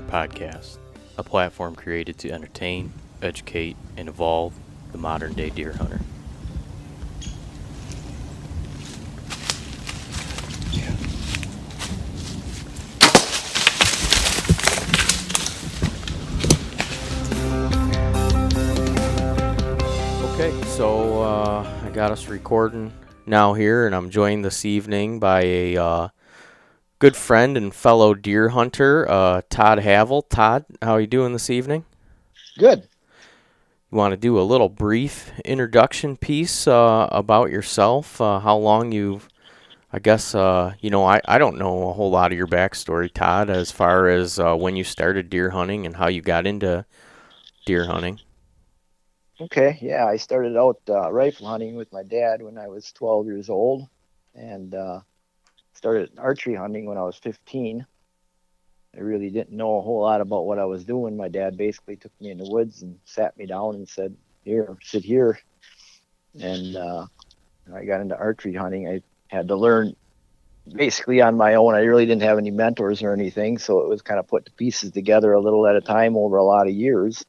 Podcast, a platform created to entertain, educate, and evolve the modern-day deer hunter. Okay, so I got us recording now here, and I'm joined this evening by a good friend and fellow deer hunter, Todd Havel. Todd, how are you doing this evening? Good. You want to do a little brief introduction piece about yourself, how long you've, I guess, I don't know a whole lot of your backstory, Todd, as far as when you started deer hunting and how you got into deer hunting. Okay. Yeah, I started out rifle hunting with my dad when I was 12 years old, and started archery hunting when I was 15. I really didn't know a whole lot about what I was doing. My dad basically took me in the woods and sat me down and said, "Here, sit here." And I got into archery hunting. I had to learn basically on my own. I really didn't have any mentors or anything, so it was kind of put the pieces together a little at a time over a lot of years.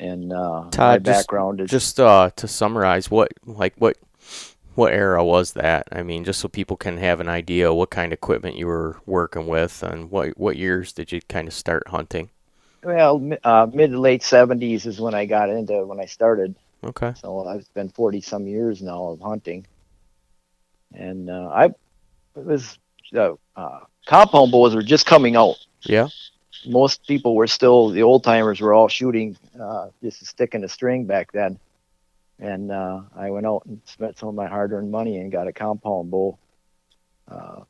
And Todd, my background is just to summarize, what era was that? I mean, just so people can have an idea what kind of equipment you were working with, and what years did you kind of start hunting? Well, mid to late 70s is when I started. Okay. So I've been 40 some years now of hunting. And I was compound bows were just coming out. Yeah. Most people were still, the old timers were all shooting just a stick and a string back then. And I went out and spent some of my hard-earned money and got a compound bow. You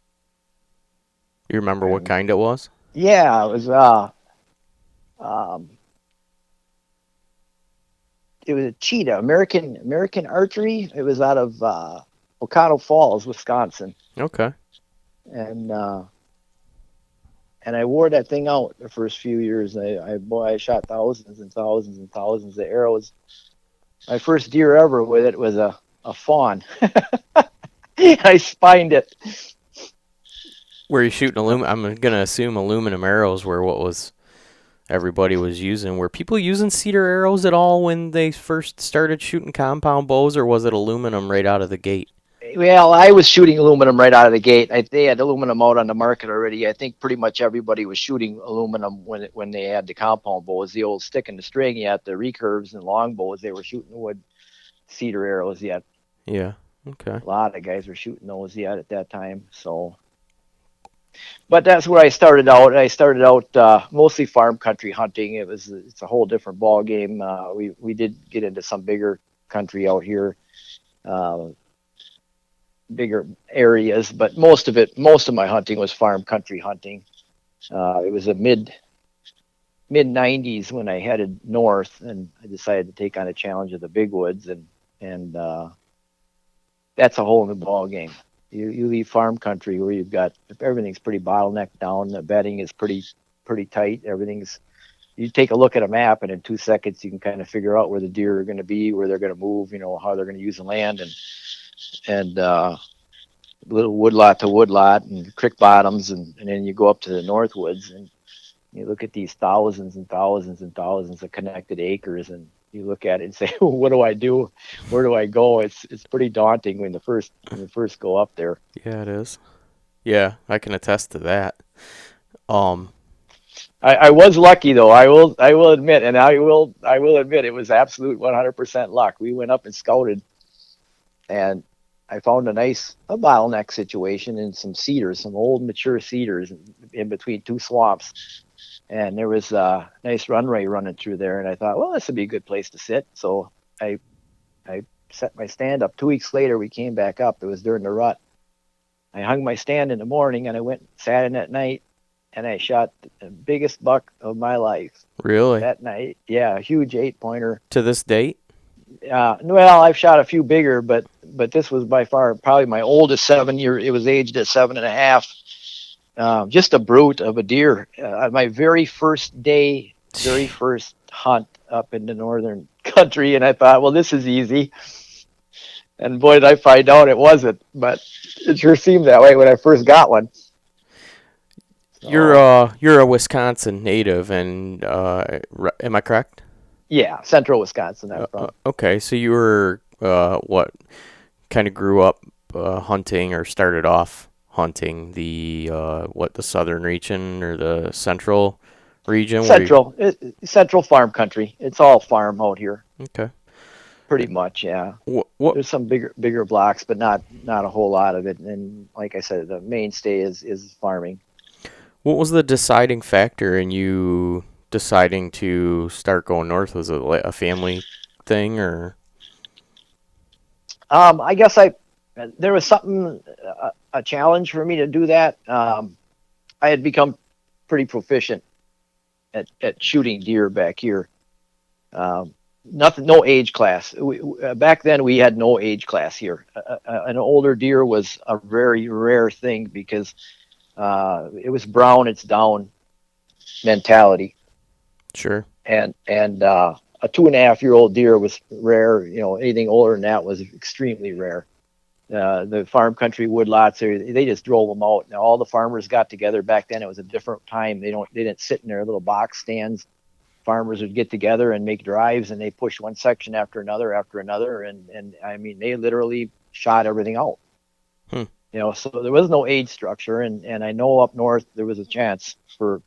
remember what kind it was? Yeah, it was um, it was a cheetah, American archery. It was out of Ocado Falls, Wisconsin, Okay. and I wore that thing out the first few years. I shot thousands and thousands and thousands of arrows. My first deer ever with it was a fawn. I spined it. Were you shooting aluminum? I'm gonna assume aluminum arrows were what was everybody was using. Were people using cedar arrows at all when they first started shooting compound bows, or was it aluminum right out of the gate? Well, I was shooting aluminum right out of the gate. They had aluminum out on the market already. I think pretty much everybody was shooting aluminum when they had the compound bows, the old stick and the string. You had the recurves and long bows. They were shooting wood cedar arrows yet. Yeah. Okay. A lot of guys were shooting those yet at that time. So, but that's where I started out. I started out mostly farm country hunting. It's a whole different ball game. We did get into some bigger country out here. Bigger areas, but most of my hunting was farm country hunting. It was a mid 90s when I headed north, and I decided to take on a challenge of the big woods, and that's a whole new ball game. You leave farm country where you've got everything's pretty bottlenecked down. The bedding is pretty tight. You take a look at a map, and in 2 seconds you can kind of figure out where the deer are going to be, where they're going to move, how they're going to use the land, and little woodlot to woodlot and creek bottoms, and then you go up to the north woods and you look at these thousands and thousands and thousands of connected acres, and you look at it and say, well, what do I do? Where do I go? It's pretty daunting when you first go up there. Yeah, it is. Yeah, I can attest to that. I was lucky though. I will admit, and I will admit it was absolute 100% luck. We went up and scouted, and I found a bottleneck situation in some cedars, some old mature cedars in between two swamps. And there was a nice runway running through there. And I thought, well, this would be a good place to sit. So I set my stand up. 2 weeks later, we came back up. It was during the rut. I hung my stand in the morning, and I went and sat in at night. and I shot the biggest buck of my life Really? that night. Yeah, a huge 8 pointer. To this date? Well, I've shot a few bigger, but this was by far probably my oldest 7 year. It was aged at 7.5. Just a brute of a deer. My very first day, very first hunt up in the northern country, and I thought, well, this is easy. And boy, did I find out it wasn't. But it sure seemed that way when I first got one. So You're a Wisconsin native, and am I correct? yeah, central Wisconsin, I'm from. Okay, so you were what kind of grew up hunting or started off hunting the the southern region or the central region where you Central farm country. It's all farm out here, okay. pretty much. Yeah, What there's some bigger blocks, but not a whole lot of it. And like I said, the mainstay is farming. what was the deciding factor in you deciding to start going north? Was it a family thing or I guess there was something a challenge for me to do that. I had become pretty proficient at shooting deer back here. Nothing, no age class. Back then, we had no age class here. An older deer was a very rare thing because it was brown, it's down mentality, sure? and a 2.5 year old deer was rare. Anything older than that was extremely rare. The farm country woodlots, they just drove them out. Now all the farmers got together back then. It was a different time. They didn't sit in their little box stands. Farmers would get together and make drives, and they pushed one section after another, and I mean they literally shot everything out. Hmm. So there was no age structure, and I know up north there was a chance for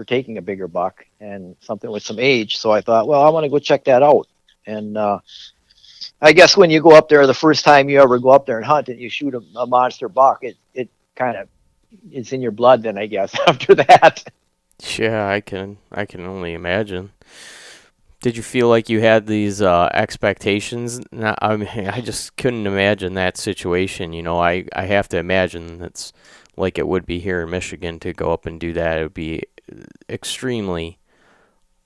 taking a bigger buck and something with some age. So I thought, well, I want to go check that out. And I guess when you go up there the first time you ever go up there and hunt and you shoot a monster buck, it kind of it's in your blood. Then I guess after that. Yeah, I can only imagine. Did you feel like you had these expectations? I mean, I just couldn't imagine that situation. I have to imagine it's like it would be here in Michigan to go up and do that. It would be extremely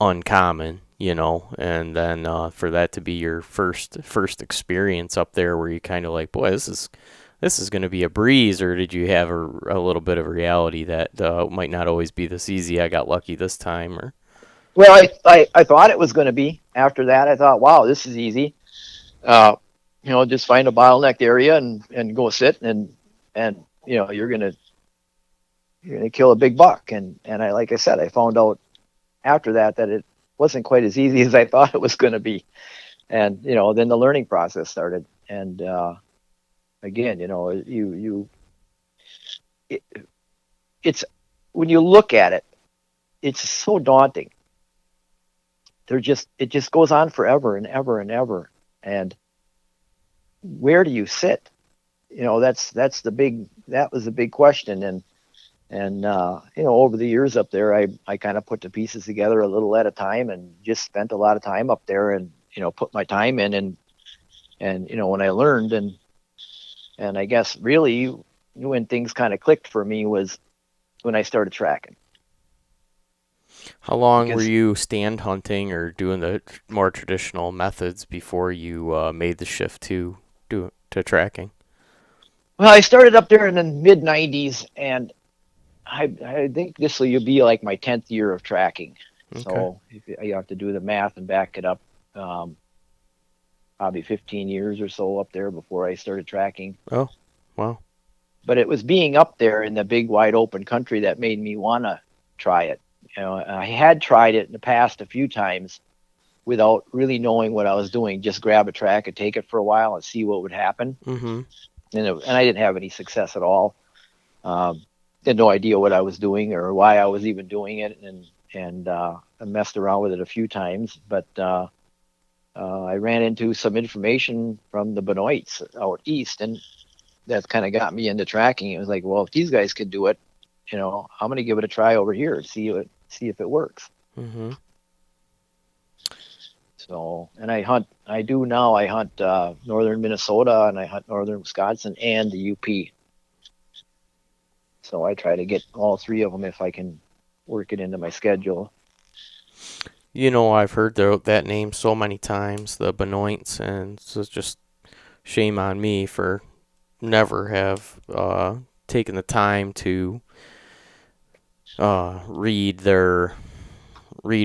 uncommon, and then for that to be your first experience up there, where you kind of like, boy, this is going to be a breeze, or did you have a little bit of reality that might not always be this easy? I got lucky this time, or Well, I thought it was going to be. After that, I thought, wow, this is easy. Uh, just find a bottlenecked area and go sit and you're gonna kill a big buck. And like I said, I found out after that it wasn't quite as easy as I thought it was going to be. And then the learning process started. And again, it, it's when you look at it, it's so daunting. It just goes on forever and ever and ever. And where do you sit? That was the big question. And over the years up there, I kind of put the pieces together a little at a time, and just spent a lot of time up there, and put my time in, and when I learned, and I guess really when things kind of clicked for me was when I started tracking. how long were Because you stand hunting or doing the more traditional methods before you made the shift to tracking? well, I started up there in the mid '90s, and I think this will be like my 10th year of tracking. Okay. So if you have to do the math and back it up. Um, Probably 15 years or so up there before I started tracking. Oh, wow. But it was being up there in the big wide open country that made me want to try it. I had tried it in the past a few times without really knowing what I was doing. Just grab a track and take it for a while and see what would happen. Mm-hmm. And I didn't have any success at all. Had no idea what I was doing or why I was even doing it, and I messed around with it a few times. But I ran into some information from the Benoits out east, and that kind of got me into tracking. It was like, well, if these guys could do it, I'm going to give it a try over here, see if it works. Mm-hmm. So, and I hunt northern Minnesota, and I hunt northern Wisconsin and the UP. So I try to get all three of them if I can work it into my schedule. I've heard that name so many times, the Benoits, and it's just shame on me for never have taken the time to read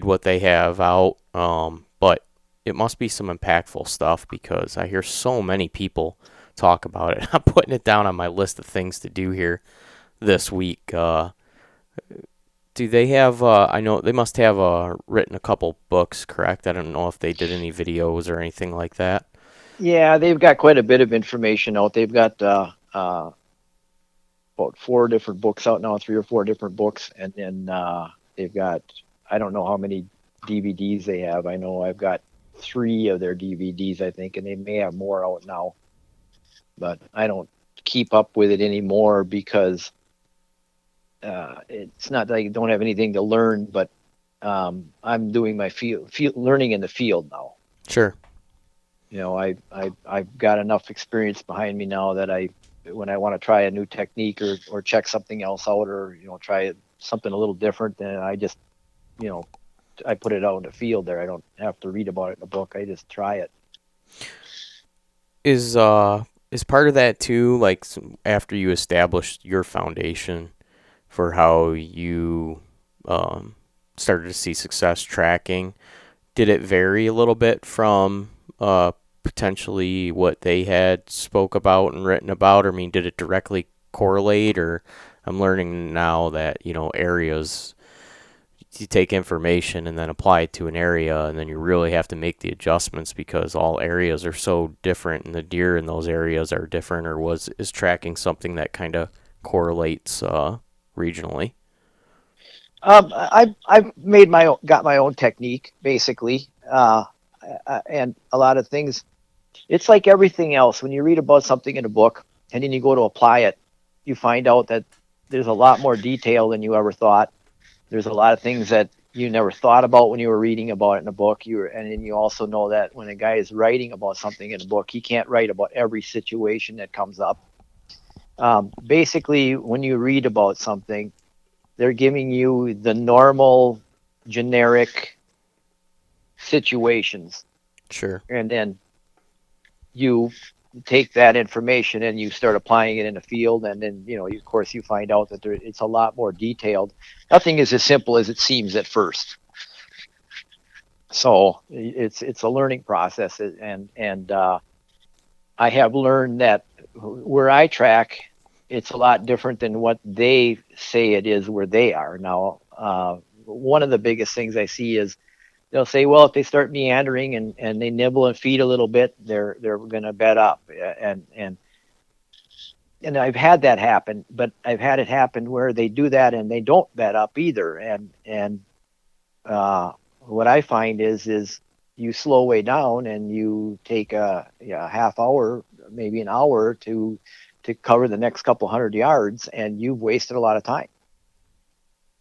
what they have out. But it must be some impactful stuff because I hear so many people talk about it. I'm putting it down on my list of things to do here this week. Do they have? I know they must have written a couple books, correct? I don't know if they did any videos or anything like that. Yeah, they've got quite a bit of information out. They've got about four different books out now, three or four different books, and then they've got, I don't know how many DVDs they have. I know I've got three of their DVDs, I think, and they may have more out now, but I don't keep up with it anymore because it's not that I don't have anything to learn, but I'm doing my field learning in the field now. Sure. I've got enough experience behind me now that when I want to try a new technique or check something else out, or try something a little different, then I just you know I put it out in the field there. I don't have to read about it in a book. I just try it. Is part of that too, like after you established your foundation for how you um, started to see success tracking, did it vary a little bit from potentially what they had spoke about and written about? Or, I mean, did it directly correlate? Or I'm learning now that areas, you take information and then apply it to an area, and then you really have to make the adjustments because all areas are so different and the deer in those areas are different. Or is tracking something that kind of correlates regionally? I've got my own technique basically, and a lot of things. It's like everything else. When you read about something in a book and then you go to apply it, you find out that there's a lot more detail than you ever thought. There's a lot of things that you never thought about when you were reading about it in a book. And then you also know that when a guy is writing about something in a book, he can't write about every situation that comes up. Basically, when you read about something, they're giving you the normal, generic situations, Sure. and then you take that information and you start applying it in the field, and then of course you find out that it's a lot more detailed. Nothing is as simple as it seems at first. So it's a learning process, and I have learned that where I track, it's a lot different than what they say it is where they are now. One of the biggest things I see is they'll say, well, if they start meandering and they nibble and feed a little bit, they're going to bed up. And I've had that happen, but I've had it happen where they do that and they don't bed up either. And what I find is you slow way down and you take a half hour, maybe an hour to cover the next couple 100 yards, and you've wasted a lot of time.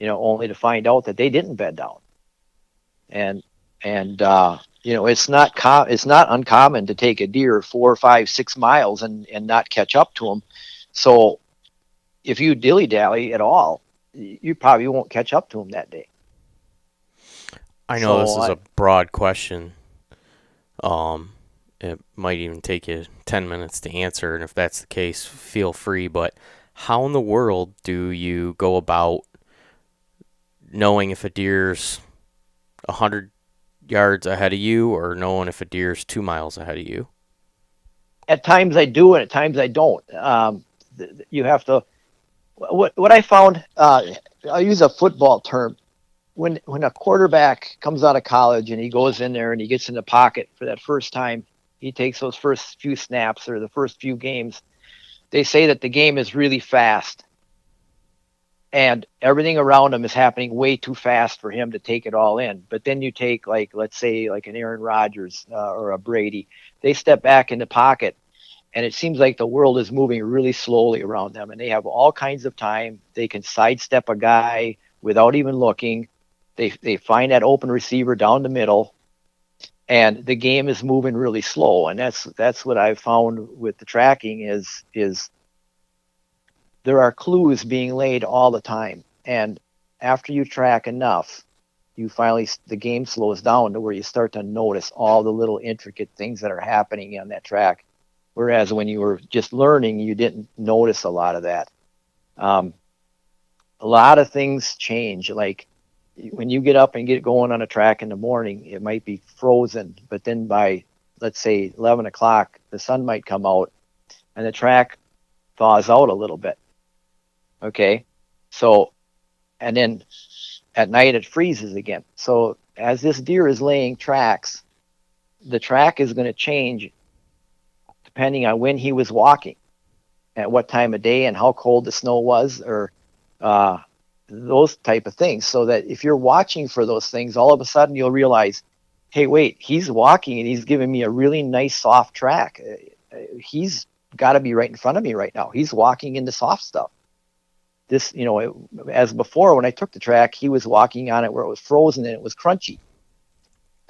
Only to find out that they didn't bed down. And it's not uncommon to take a deer 4, 5, 6 miles and not catch up to them. So if you dilly dally at all, you probably won't catch up to them that day. I know this So is a broad question. It might even take you 10 minutes to answer, and if that's the case, feel free. But how in the world do you go about knowing if a deer's 100 yards ahead of you or knowing if a deer's 2 miles ahead of you? at times I do, and at times I don't. You have to. What I found, I'll use a football term. When a quarterback comes out of college and he goes in there and he gets in the pocket for that first time, he takes those first few snaps or the first few games. They say that the game is really fast, and everything around him is happening way too fast for him to take it all in. But then you take, like, let's say like an Aaron Rodgers or a Brady, they step back in the pocket, and it seems like the world is moving really slowly around them, and they have all kinds of time. They can sidestep a guy without even looking. They find that open receiver down the middle, and the game is moving really slow. And that's what I've found with the tracking is there are clues being laid all the time. And after you track enough, you finally, the game slows down to where you start to notice all the little intricate things that are happening on that track. Whereas when you were just learning, you didn't notice a lot of that. A lot of things change. Like when you get up and get going on a track in the morning, it might be frozen, but then by, let's say, 11 o'clock, the sun might come out and the track thaws out a little bit. Okay. So, and then at night it freezes again. So as this deer is laying tracks, the track is going to change depending on when he was walking, at what time of day, and how cold the snow was, or uh, those type of things. So that if you're watching for those things, all of a sudden you'll realize, hey, wait, he's walking and he's giving me a really nice soft track. He's got to be right in front of me right now. He's walking into soft stuff. This, as before, when I took the track, he was walking on it where it was frozen and it was crunchy.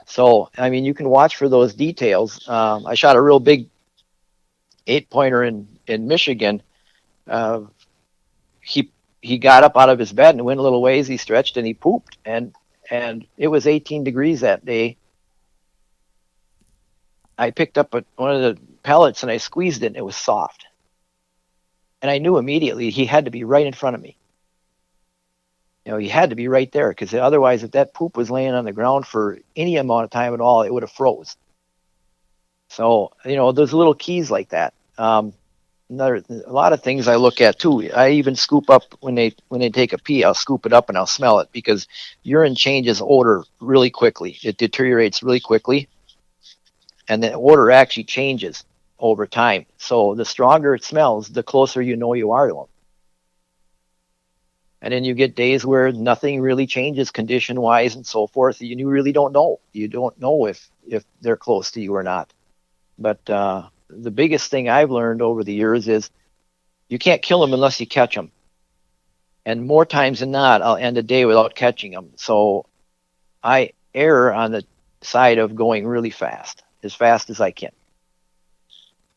So, I mean, you can watch for those details. I shot a real big 8-pointer in Michigan. Uh, he got up out of his bed and went a little ways. He stretched and he pooped, and it was 18 degrees that day. I picked up one of the pellets and I squeezed it, and it was soft. And I knew immediately he had to be right in front of me. He had to be right there, because otherwise, if that poop was laying on the ground for any amount of time at all, it would have froze. So, there's little keys like that. A lot of things I look at too. I even scoop up when they take a pee. I'll scoop it up and I'll smell it, because urine changes odor really quickly. It deteriorates really quickly, and the odor actually changes over time. So the stronger it smells, the closer you are to them. And then you get days where nothing really changes condition wise and so forth. You really don't know. You don't know if they're close to you or not. But the biggest thing I've learned over the years is you can't kill them unless you catch them. And more times than not, I'll end a day without catching them. So I err on the side of going really fast as I can.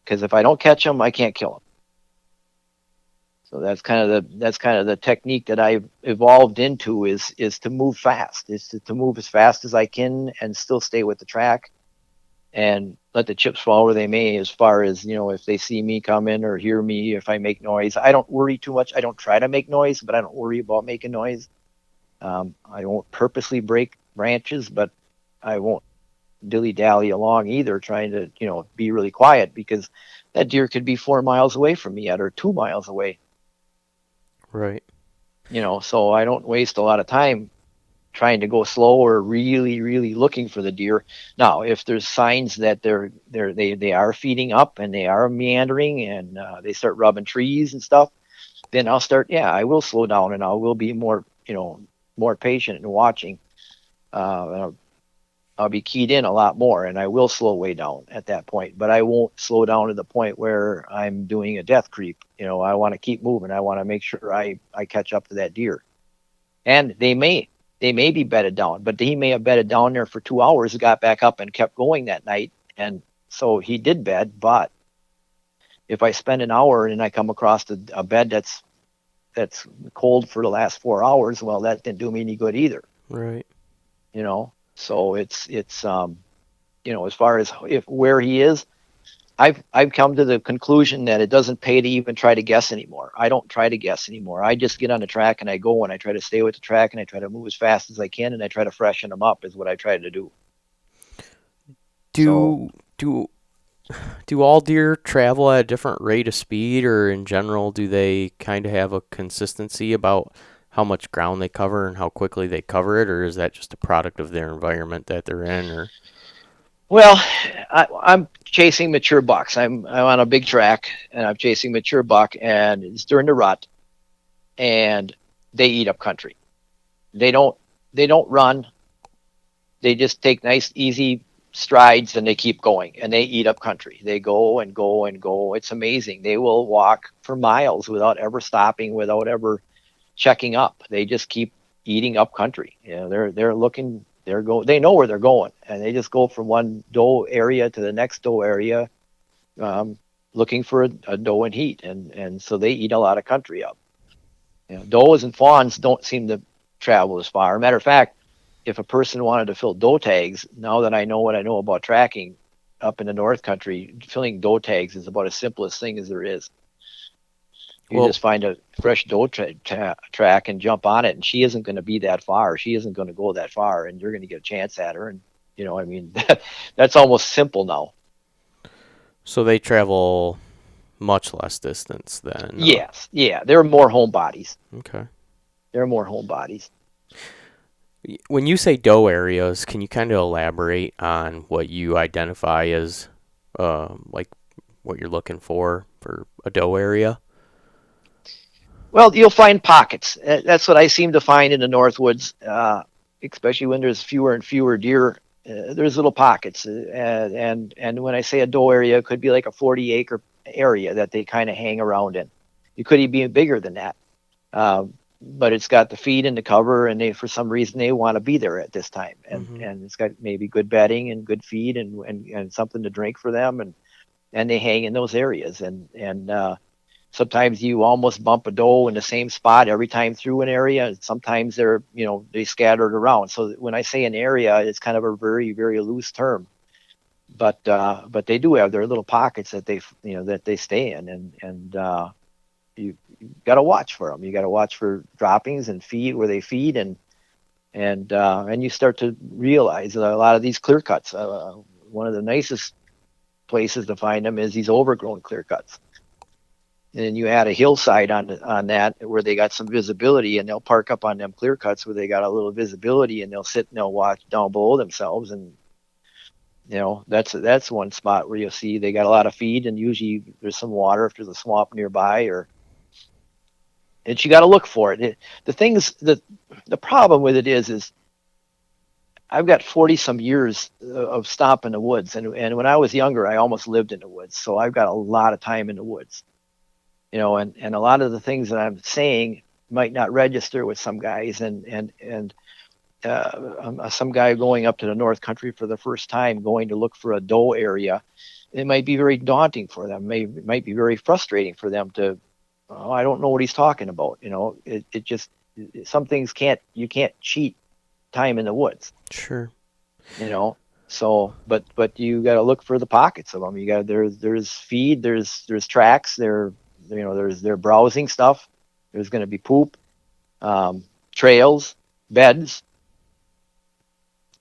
Because if I don't catch them, I can't kill them. So that's kind of the technique that I've evolved into, is to move fast, is to move as fast as I can and still stay with the track, and let the chips fall where they may, as far as, if they see me come in or hear me, if I make noise. I don't worry too much. I don't try to make noise, but I don't worry about making noise. I won't purposely break branches, but I won't dilly-dally along either, trying to, be really quiet, because that deer could be 4 miles away from me yet, or 2 miles away. Right. So I don't waste a lot of time trying to go slow or really, really looking for the deer. Now, if there's signs that they are feeding up and they are meandering, and they start rubbing trees and stuff, then I will slow down, and I will be more patient and watching. I'll be keyed in a lot more, and I will slow way down at that point, but I won't slow down to the point where I'm doing a death creep. I want to keep moving. I want to make sure I catch up to that deer. And they may be bedded down, but he may have bedded down there for 2 hours, got back up and kept going that night. And so he did bed, but if I spend an hour and I come across a bed that's cold for the last 4 hours, well, that didn't do me any good either. Right. So it's as far as where he is, I've come to the conclusion that it doesn't pay to even try to guess anymore. I don't try to guess anymore. I just get on the track and I go, and I try to stay with the track, and I try to move as fast as I can, and I try to freshen them up, is what I try to do. Do all deer travel at a different rate of speed, or in general do they kind of have a consistency about how much ground they cover and how quickly they cover it, or is that just a product of their environment that they're in? Or Well, I'm chasing mature bucks. I'm on a big track, and I'm chasing mature buck, and it's during the rut, and they eat up country. They don't run. They just take nice, easy strides, and they keep going, and they eat up country. They go and go and go. It's amazing. They will walk for miles without ever stopping, without ever checking up. They just keep eating up country. They're looking. They know where they're going, and they just go from one doe area to the next doe area. looking for a doe and heat, and so they eat a lot of country up. Does and fawns don't seem to travel as far. Matter of fact, if a person wanted to fill doe tags, now that I know what I know about tracking up in the North Country, filling doe tags is about the simplest thing as there is. You Well, just find a fresh doe track and jump on it, and she isn't going to be that far. She isn't going to go that far, and you're going to get a chance at her. And I mean, that's almost simple now. so they travel much less distance than. Yes, yeah, there are more homebodies. Okay. There are more homebodies. When you say doe areas, can you kind of elaborate on what you identify as, like, what you're looking for a doe area? Well, you'll find pockets. That's what I seem to find in the Northwoods, especially when there's fewer and fewer deer. There's little pockets, and when I say a doe area, it could be like a 40-acre area that they kind of hang around in. It could even be bigger than that, but it's got the feed and the cover, and they for some reason they want to be there at this time, and it's got maybe good bedding and good feed and something to drink for them, and they hang in those areas, and sometimes you almost bump a doe in the same spot every time through an area. Sometimes they scattered around. So when I say an area, it's kind of a very, very loose term. But they do have their little pockets that they stay in, and you got to watch for them. You got to watch for droppings and feed where they feed, and you start to realize that a lot of these clear cuts. One of the nicest places to find them is these overgrown clear cuts. And then you add a hillside on that where they got some visibility, and they'll park up on them clear cuts where they got a little visibility, and they'll sit and they'll watch down below themselves. And that's one spot where you'll see they got a lot of feed, and usually there's some water if there's a swamp nearby, and you got to look for it. The problem with it is I've got 40 some years of stomping in the woods, and when I was younger, I almost lived in the woods, so I've got a lot of time in the woods. And a lot of the things that I'm saying might not register with some guys, and some guy going up to the North Country for the first time, going to look for a doe area, it might be very daunting for them. It might be very frustrating for them to, oh, I don't know what he's talking about. It just some things you can't cheat time in the woods. Sure. So, but you got to look for the pockets of them. You got there's feed, there's tracks, there's their browsing stuff. There's going to be poop, trails, beds,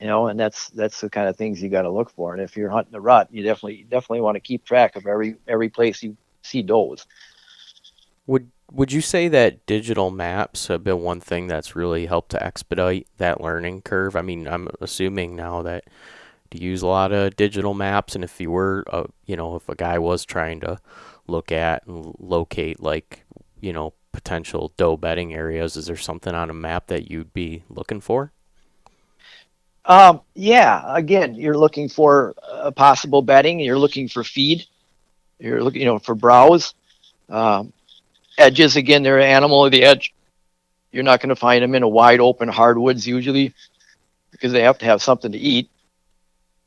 and that's the kind of things you got to look for. And if you're hunting a rut, you definitely want to keep track of every place you see does. Would you say that digital maps have been one thing that's really helped to expedite that learning curve? I mean, I'm assuming now that you use a lot of digital maps, and if you were, if a guy was trying to look at and locate, like, potential doe bedding areas, is there something on a map that you'd be looking for? Yeah. Again, you're looking for a possible bedding. You're looking for feed. You're looking, for browse. Edges, again, they're an animal of the edge. You're not going to find them in a wide open hardwoods usually, because they have to have something to eat.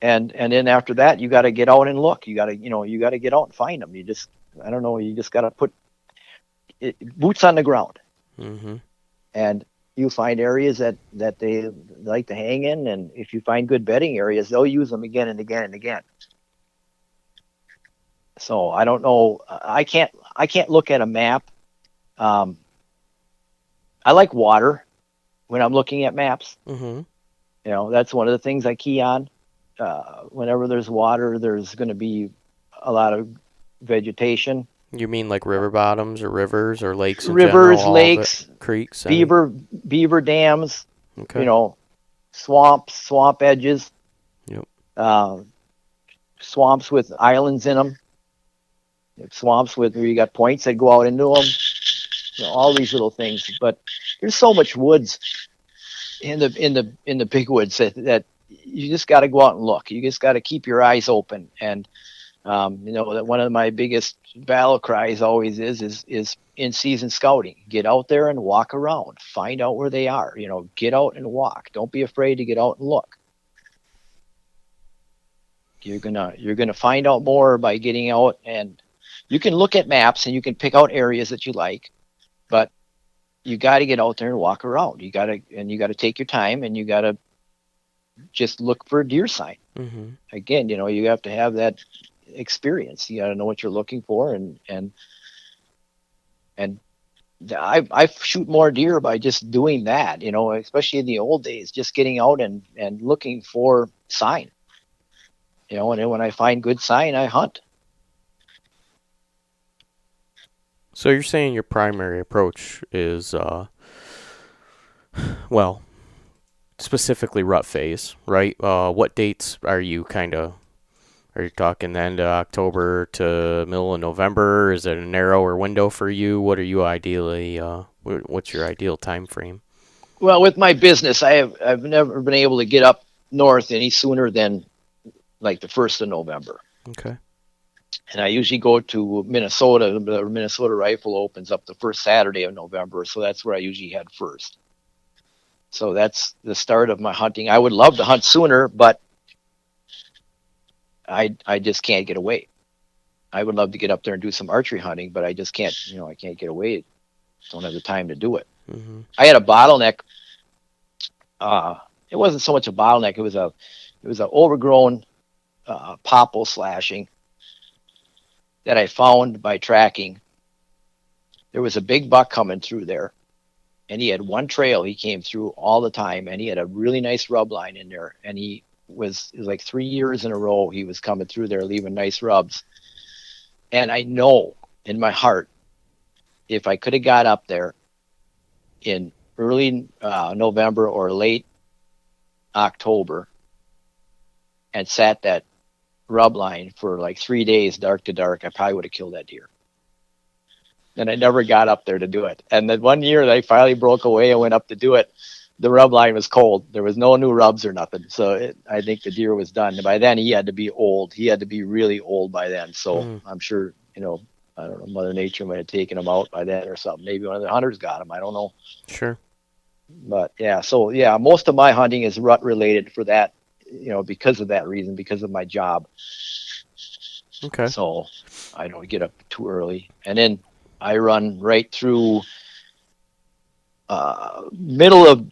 And then after that, you got to get out and look. You got to get out and find them. You just got to put boots on the ground. Mm-hmm. And you find areas that they like to hang in, and if you find good bedding areas, they'll use them again and again and again. So I don't know. I can't look at a map. I like water when I'm looking at maps. Mm-hmm. That's one of the things I key on. Whenever there's water, there's going to be a lot of vegetation. You mean like river bottoms or rivers or lakes in general, Rivers, all of it? lakes, Creeks? beaver dams, Okay. swamp edges, Yep. swamps with islands in them, swamps where you got points that go out into them. All these little things. But there's so much woods in the big woods that you just got to go out and look. You just got to keep your eyes open. And that one of my biggest battle cries always is in season scouting. Get out there and walk around. Find out where they are. Get out and walk. Don't be afraid to get out and look. You're gonna find out more by getting out and you can look at maps and you can pick out areas that you like, but you got to get out there and walk around. You got to take your time, and you got to just look for a deer sign. Mm-hmm. Again, you have to have that experience. You got to know what you're looking for, and I shoot more deer by just doing that. Especially in the old days, just getting out and looking for sign. And then when I find good sign, I hunt. So you're saying your primary approach is, well, specifically rut phase, right? What dates are you talking the end of October to middle of November? Is it a narrower window for you? What are you ideally, what's your ideal time frame? Well, with my business, I've never been able to get up north any sooner than like the 1st of November. Okay. And I usually go to Minnesota. The Minnesota Rifle opens up the first Saturday of November, so that's where I usually head first. So that's the start of my hunting. I would love to hunt sooner, but I just can't get away. I would love to get up there and do some archery hunting, but I just can't. I can't get away. Don't have the time to do it. Mm-hmm. I had a bottleneck. It wasn't so much a bottleneck. It was an overgrown popple slashing that I found by tracking. There was a big buck coming through there, and he had one trail he came through all the time, and he had a really nice rub line in there, and it was like 3 years in a row he was coming through there leaving nice rubs. And I know in my heart, if I could have got up there in early November or late October and sat that rub line for like 3 days, dark to dark, I probably would have killed that deer. And I never got up there to do it. And then one year that I finally broke away and went up to do it, the rub line was cold. There was no new rubs or nothing. So I think the deer was done. And by then he had to be old. He had to be really old by then. So I'm sure, I don't know, Mother Nature might have taken him out by then or something. Maybe one of the hunters got him. I don't know. Sure. But yeah, so yeah, most of my hunting is rut related for that, because of that reason, because of my job. Okay. So I don't get up too early. And then I run right through middle of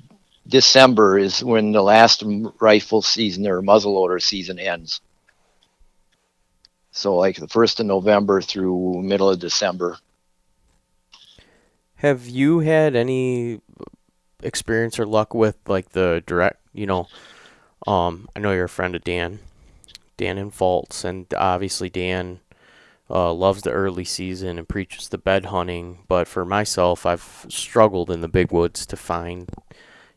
December is when the last rifle season or muzzleloader season ends. So like the 1st of November through middle of December. Have you had any experience or luck with like the direct, I know you're a friend of Dan in Faults, and obviously Dan loves the early season and preaches the bed hunting, but for myself, I've struggled in the big woods to find,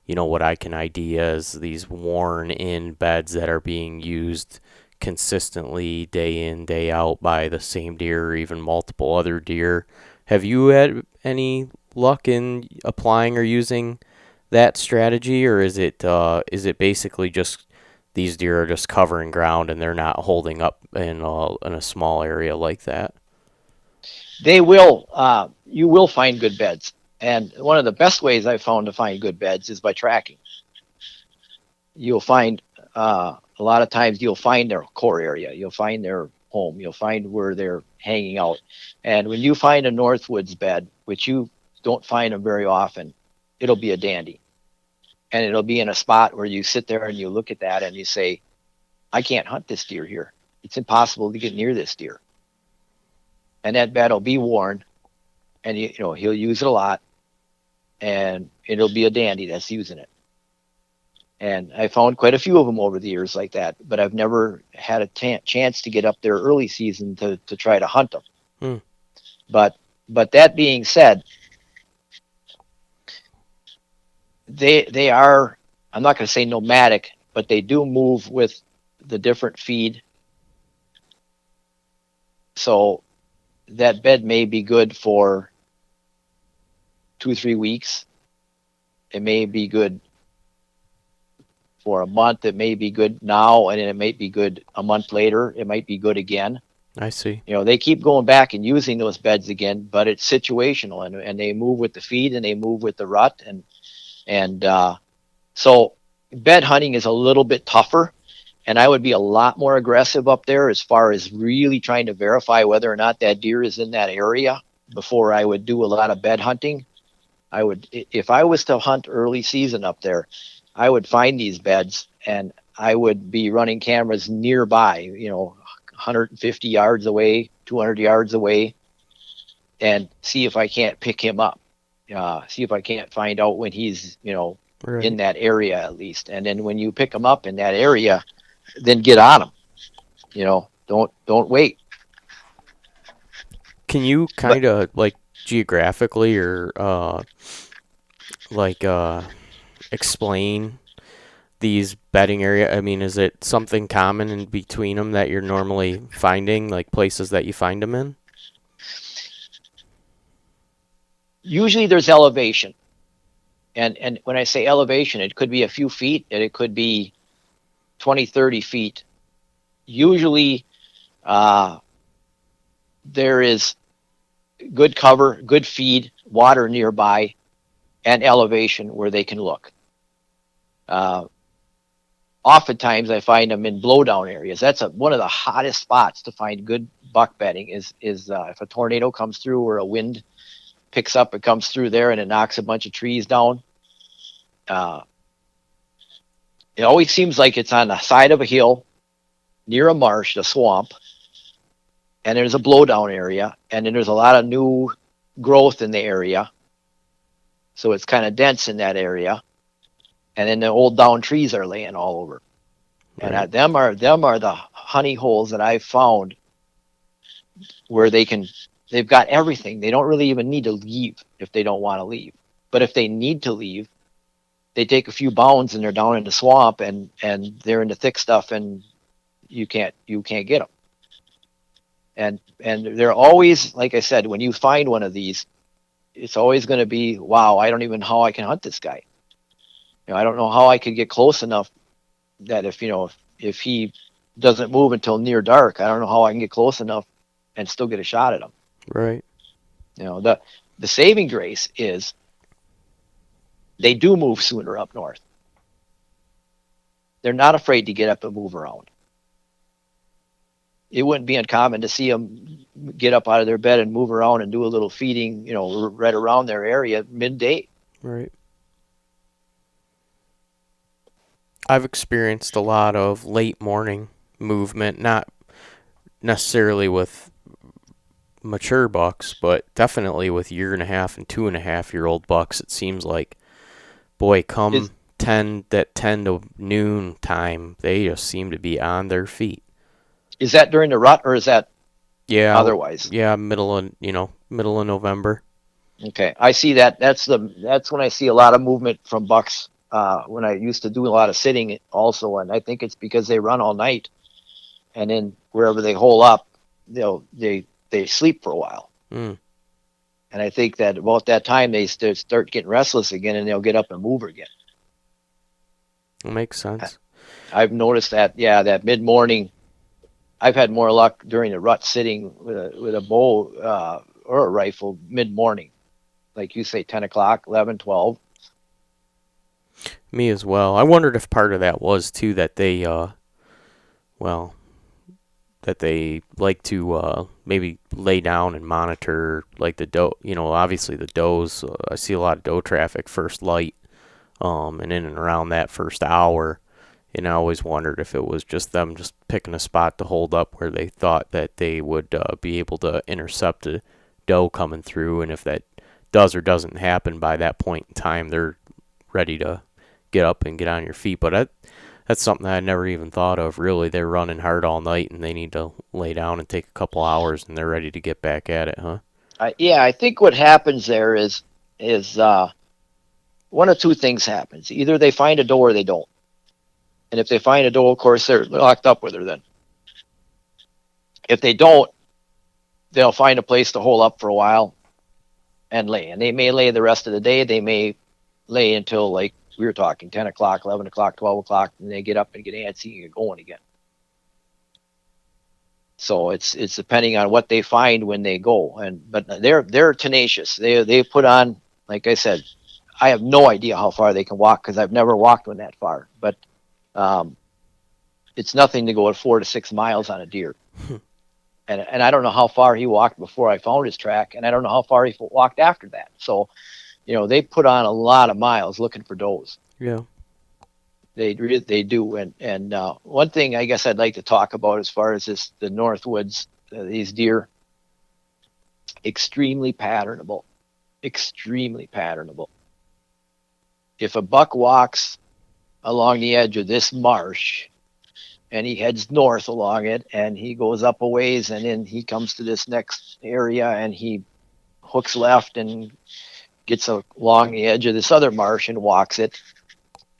what I can ID as these worn in beds that are being used consistently day in, day out by the same deer or even multiple other deer. Have you had any luck in applying or using that strategy, or is it basically just these deer are just covering ground and they're not holding up in a small area like that? They will. You will find good beds, and one of the best ways I've found to find good beds is by tracking. You'll find a lot of times you'll find their core area, you'll find their home, you'll find where they're hanging out, and when you find a Northwoods bed, which you don't find them very often, it'll be a dandy. And it'll be in a spot where you sit there and you look at that and you say, I can't hunt this deer here. It's impossible to get near this deer. And that bed will be worn, and he'll use it a lot, and it'll be a dandy that's using it. And I found quite a few of them over the years like that, but I've never had a chance to get up there early season to try to hunt them. But that being said, they are, I'm not going to say nomadic, but they do move with the different feed. So that bed may be good for 2-3 weeks. It may be good for a month. It may be good now, and it might be good a month later. It might be good again. I see. They keep going back and using those beds again, but it's situational, and they move with the feed and they move with the rut, and so bed hunting is a little bit tougher. And I would be a lot more aggressive up there as far as really trying to verify whether or not that deer is in that area before I would do a lot of bed hunting. I would, if I was to hunt early season up there, I would find these beds and I would be running cameras nearby, 150 yards away, 200 yards away, and see if I can't pick him up. See if I can't find out when he's, in Right. that area at least. And then when you pick him up in that area, then get on him. Don't wait. Can you But kind of like geographically or like explain these bedding area? I mean, is it something common in between them that you're normally finding, like places that you find them in? usually there's elevation. And when I say elevation, it could be a few feet and it could be 20, 30 feet. Usually uh, there is good cover, good feed, water nearby, and elevation where they can look. Uh, Oftentimes I find them in blowdown areas. That's one of the hottest spots to find good buck bedding is if a tornado comes through or a wind picks up, it comes through there and it knocks a bunch of trees down. Uh, it always seems like it's on the side of a hill near a marsh, a swamp, and there's a blowdown area, and then there's a lot of new growth in the area, so it's kind of dense in that area, and then the old down trees are laying all over. And Right. them are the honey holes that I've found where they've got everything. They don't really even need to leave if they don't want to leave. But if they need to leave, they take a few bounds and they're down in the swamp and they're in the thick stuff and you can't get them. And they're always, like I said, when you find one of these, it's always going to be, wow, I don't even know how I can hunt this guy. I don't know how I could get close enough that if he doesn't move until near dark, I don't know how I can get close enough and still get a shot at him. Right. The saving grace is they do move sooner up north. They're not afraid to get up and move around. It wouldn't be uncommon to see them get up out of their bed and move around and do a little feeding, right around their area midday. Right. I've experienced a lot of late morning movement, not necessarily with mature bucks, but definitely with year and a half and 2.5 year old bucks. It seems like, boy, Is come 10 to noon time, they just seem to be on their feet. is that during the rut or is that Yeah, otherwise? yeah, middle of November. Okay, I see that. That's when I see a lot of movement from bucks. When I used to do a lot of sitting also, and I think it's because they run all night, and then wherever they hole up, they sleep for a while. Mm, And I think that about that time they start getting restless again, and they'll get up and move again. that makes sense. I've noticed that. Yeah, that mid morning. I've had more luck during the rut sitting with a bow or a rifle mid morning, like you say, 10 o'clock, 11, 12. Me as well. I wondered if part of that was too that they well, that they like to maybe lay down and monitor like the doe. Obviously the does. I see a lot of doe traffic first light, and in and around that first hour. And I always wondered if it was just them just picking a spot to hold up where they thought that they would be able to intercept a doe coming through, and if that does or doesn't happen by that point in time, they're ready to get up and get on your feet. But that's something I never even thought of. Really, they're running hard all night, and they need to lay down and take a couple hours, and they're ready to get back at it, huh? Yeah, I think what happens there is one of two things happens. Either they find a doe or they don't. And if they find a doe, of course, they're locked up with her then. If they don't, they'll find a place to hole up for a while and lay. And they may lay the rest of the day. They may lay until, like we were talking, 10 o'clock, 11 o'clock, 12 o'clock, and they get up and get antsy and get going again. So it's depending on what they find when they go. But they're tenacious. They put on, like I said, I have no idea how far they can walk because I've never walked one that far. But um, it's nothing to go at 4 to 6 miles on a deer. And I don't know how far he walked before I found his track, and I don't know how far he walked after that. So, they put on a lot of miles looking for does. Yeah. They do. And one thing I guess I'd like to talk about as far as the Northwoods, these deer, extremely patternable, extremely patternable. If a buck walks along the edge of this marsh and he heads north along it and he goes up a ways and then he comes to this next area and he hooks left and gets along the edge of this other marsh and walks it,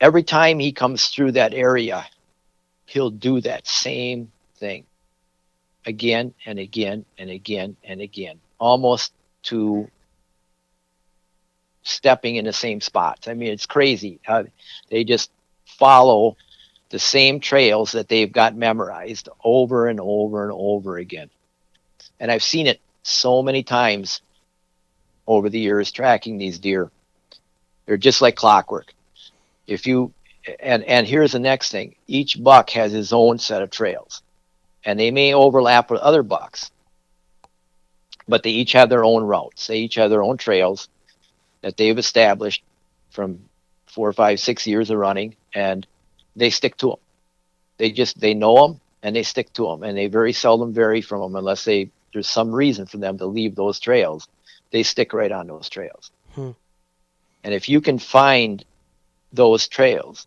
every time he comes through that area, he'll do that same thing again and again and again and again, almost to stepping in the same spots. I mean, it's crazy. They just follow the same trails that they've got memorized over and over and over again. And I've seen it so many times over the years tracking these deer. They're just like clockwork. And here's the next thing. Each buck has his own set of trails, and they may overlap with other bucks, but they each have their own routes. They each have their own trails that they've established from 4, 5, 6 years of running, and they stick to them. They know them and they stick to them, and they very seldom vary from them unless there's some reason for them to leave those trails. They stick right on those trails. And if you can find those trails,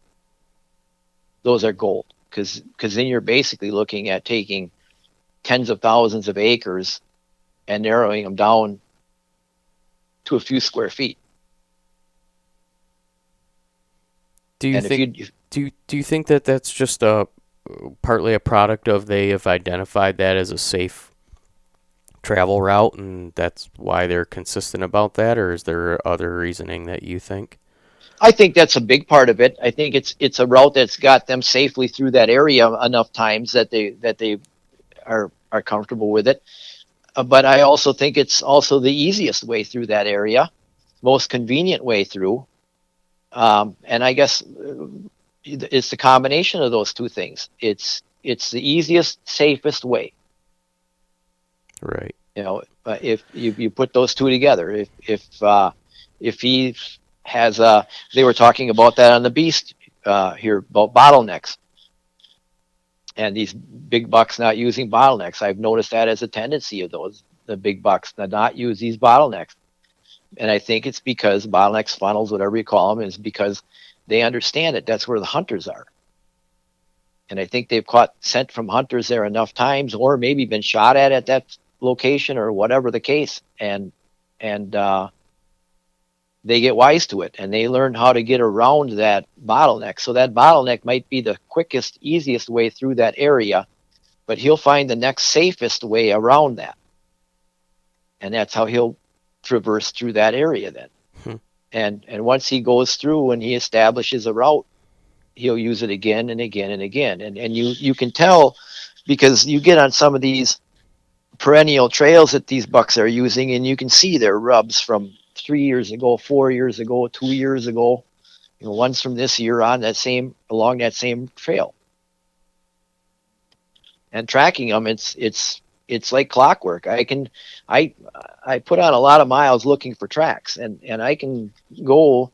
those are gold, because then you're basically looking at taking tens of thousands of acres and narrowing them down to a few square feet. Do you think that that's just partly a product of they have identified that as a safe travel route and that's why they're consistent about that, or is there other reasoning that you think? I think that's a big part of it. I think it's a route that's got them safely through that area enough times that they are comfortable with it. But I also think it's also the easiest way through that area, most convenient way through. And I guess it's the combination of those two things. It's the easiest, safest way. Right. If you put those two together, if he has they were talking about that on the Beast here about bottlenecks and these big bucks not using bottlenecks. I've noticed that as a tendency of the big bucks to not use these bottlenecks. And I think it's because bottlenecks, funnels, whatever you call them, is because they understand it. That's where the hunters are. And I think they've caught scent from hunters there enough times, or maybe been shot at that location, or whatever the case. And they get wise to it, and they learn how to get around that bottleneck. So that bottleneck might be the quickest, easiest way through that area, but he'll find the next safest way around that. And that's how he'll traverse through that area then. And once he goes through and he establishes a route, he'll use it again and again and again. And you can tell, because you get on some of these perennial trails that these bucks are using, and you can see their rubs from 3 years ago, 4 years ago, 2 years ago. One's from this year on along that same trail. And tracking them, it's like clockwork. I put on a lot of miles looking for tracks, and I can go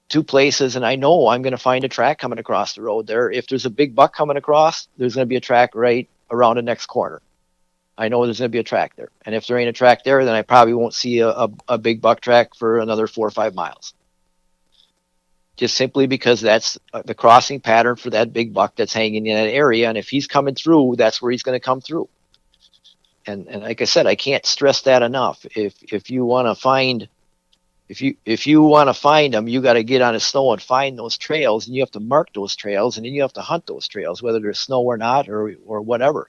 to places and I know I'm going to find a track coming across the road there. If there's a big buck coming across, there's going to be a track right around the next corner. I know there's going to be a track there. And if there ain't a track there, then I probably won't see a big buck track for another 4 or 5 miles. Just simply because that's the crossing pattern for that big buck that's hanging in that area. And if he's coming through, that's where he's going to come through. And like I said, I can't stress that enough. If you want to find them, you got to get on the snow and find those trails, and you have to mark those trails, and then you have to hunt those trails, whether there's snow or not, or whatever.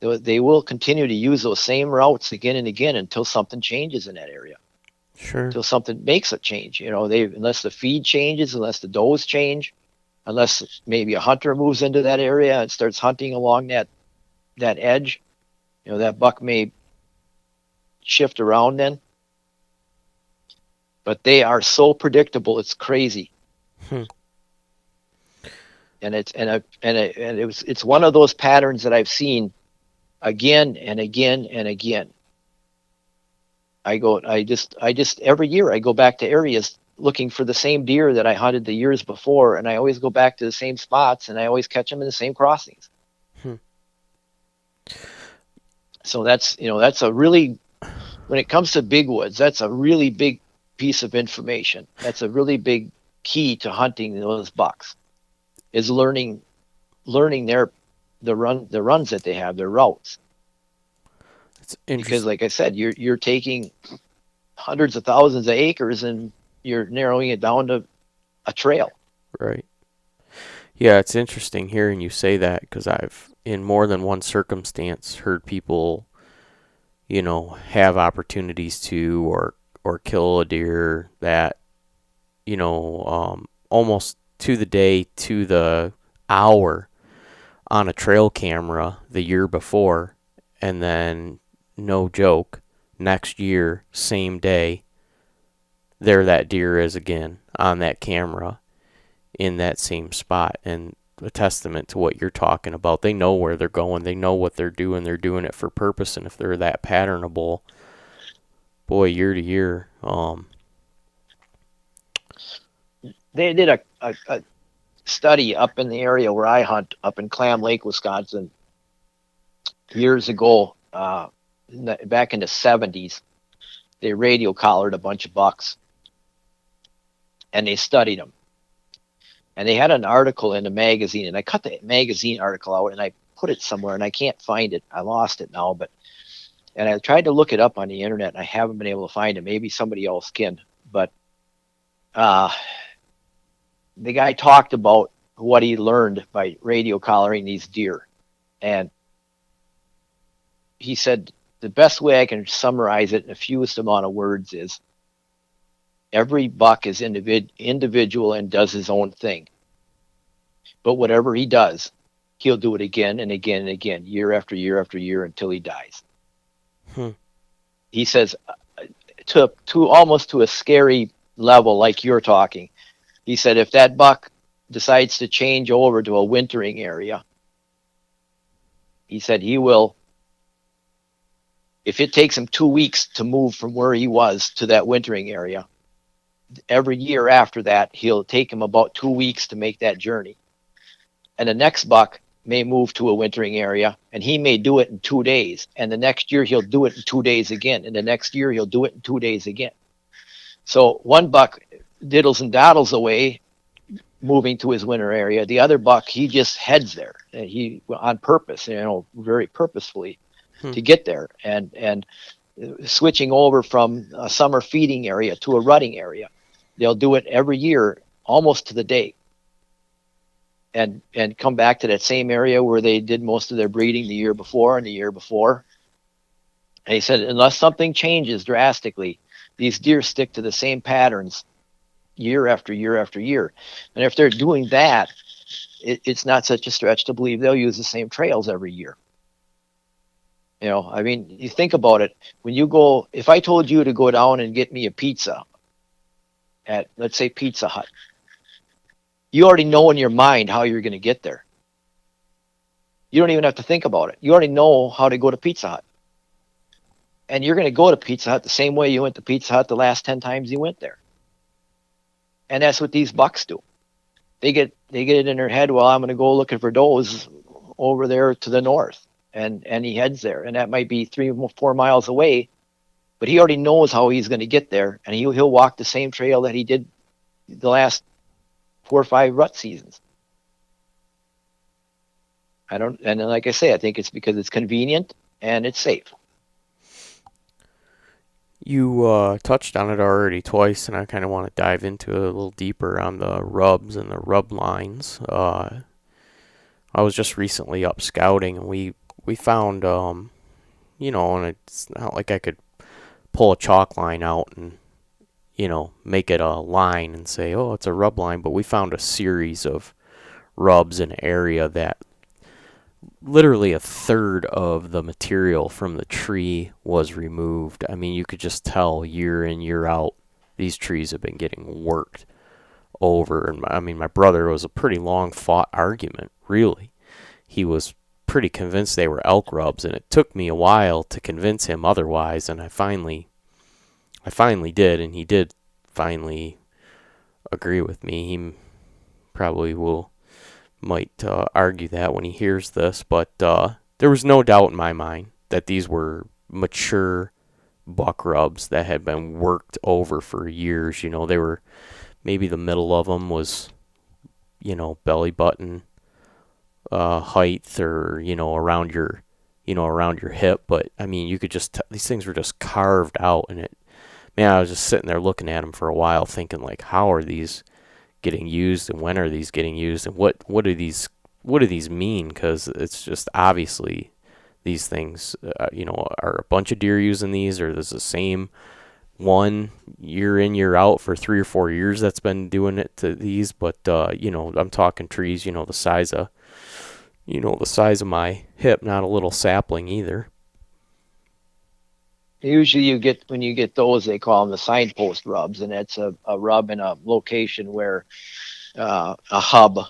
They will continue to use those same routes again and again until something changes in that area. Sure. Until something makes a change. Unless the feed changes, unless the does change, unless maybe a hunter moves into that area and starts hunting along that edge, that buck may shift around then. But they are so predictable, it's crazy. and it's one of those patterns that I've seen again and again and again. I just every year I go back to areas looking for the same deer that I hunted the years before, and I always go back to the same spots, and I always catch them in the same crossings. Hmm. So that's a really, when it comes to big woods, that's a really big piece of information. That's a really big key to hunting those bucks, is learning the runs that they have, their routes. It's Because interesting. like I said, you're taking hundreds of thousands of acres and you're narrowing it down to a trail. Right. Yeah, it's interesting hearing you say that because I've, in more than one circumstance, heard people, have opportunities to or kill a deer that, almost to the day, to the hour on a trail camera the year before, and then no joke, next year, same day, there that deer is again on that camera in that same spot. And a testament to what you're talking about. They know where they're going. They know what they're doing. They're doing it for purpose. And if they're that patternable, boy, year to year, They did a study up in the area where I hunt, up in Clam Lake, Wisconsin, years ago, back in the 70s. They radio collared a bunch of bucks and they studied them. And they had an article in the magazine, and I cut the magazine article out and I put it somewhere, and I can't find it. I lost it now, and I tried to look it up on the internet, and I haven't been able to find it. Maybe somebody else can, but uh, the guy talked about what he learned by radio collaring these deer, and he said the best way I can summarize it in the fewest amount of words is every buck is individual and does his own thing. But whatever he does, he'll do it again and again and again, year after year after year, until he dies. hmm, He says, to almost to a scary level, like you're talking. He said, if that buck decides to change over to a wintering area, he said he will. If it takes him 2 weeks to move from where he was to that wintering area, every year after that, he'll take him about 2 weeks to make that journey. And the next buck may move to a wintering area, and he may do it in 2 days. And the next year, he'll do it in 2 days again. And the next year, he'll do it in 2 days again. So one buck diddles and daddles away, moving to his winter area. The other buck, he just heads there, and he on purpose, very purposefully, hmm. to get there, and switching over from a summer feeding area to a rutting area. They'll do it every year, almost to the day, and come back to that same area where they did most of their breeding the year before and the year before. And he said, unless something changes drastically, these deer stick to the same patterns year after year after year. And if they're doing that, it's not such a stretch to believe they'll use the same trails every year. I mean, you think about it. When you go, if I told you to go down and get me a pizza at, let's say, Pizza Hut, you already know in your mind how you're going to get there. You don't even have to think about it. You already know how to go to Pizza Hut. And you're going to go to Pizza Hut the same way you went to Pizza Hut the last 10 times you went there. And that's what these bucks do. They get it in their head, well, I'm going to go looking for does over there to the north. And he heads there. And that might be 3 or 4 miles away. But he already knows how he's going to get there. And he'll walk the same trail that he did the last 4 or 5 rut seasons. And like I say, I think it's because it's convenient and it's safe. You touched on it already twice, and I kind of want to dive into it a little deeper on the rubs and the rub lines. I was just recently up scouting, and we found, and it's not like I could pull a chalk line out and, make it a line and say, oh, it's a rub line, but we found a series of rubs in an area that literally a third of the material from the tree was removed. I mean, you could just tell year in, year out, these trees have been getting worked over. And I mean, my brother was a pretty long fought argument, really. He was pretty convinced they were elk rubs, and it took me a while to convince him otherwise, and I finally did, and he did finally agree with me. He probably might argue that when he hears this, but there was no doubt in my mind that these were mature buck rubs that had been worked over for years. They were, maybe the middle of them was, belly button height, or around your hip. But I mean, you could just these things were just carved out, and I was just sitting there looking at them for a while, thinking like, how are these getting used, and when are these getting used, and what do these mean? Because it's just obviously these things, are a bunch of deer using these, or there's the same one year in year out for 3 or 4 years that's been doing it to these. But I'm talking trees, the size of my hip, not a little sapling either. Usually when you get those, they call them the signpost rubs, and that's a rub in a location where a hub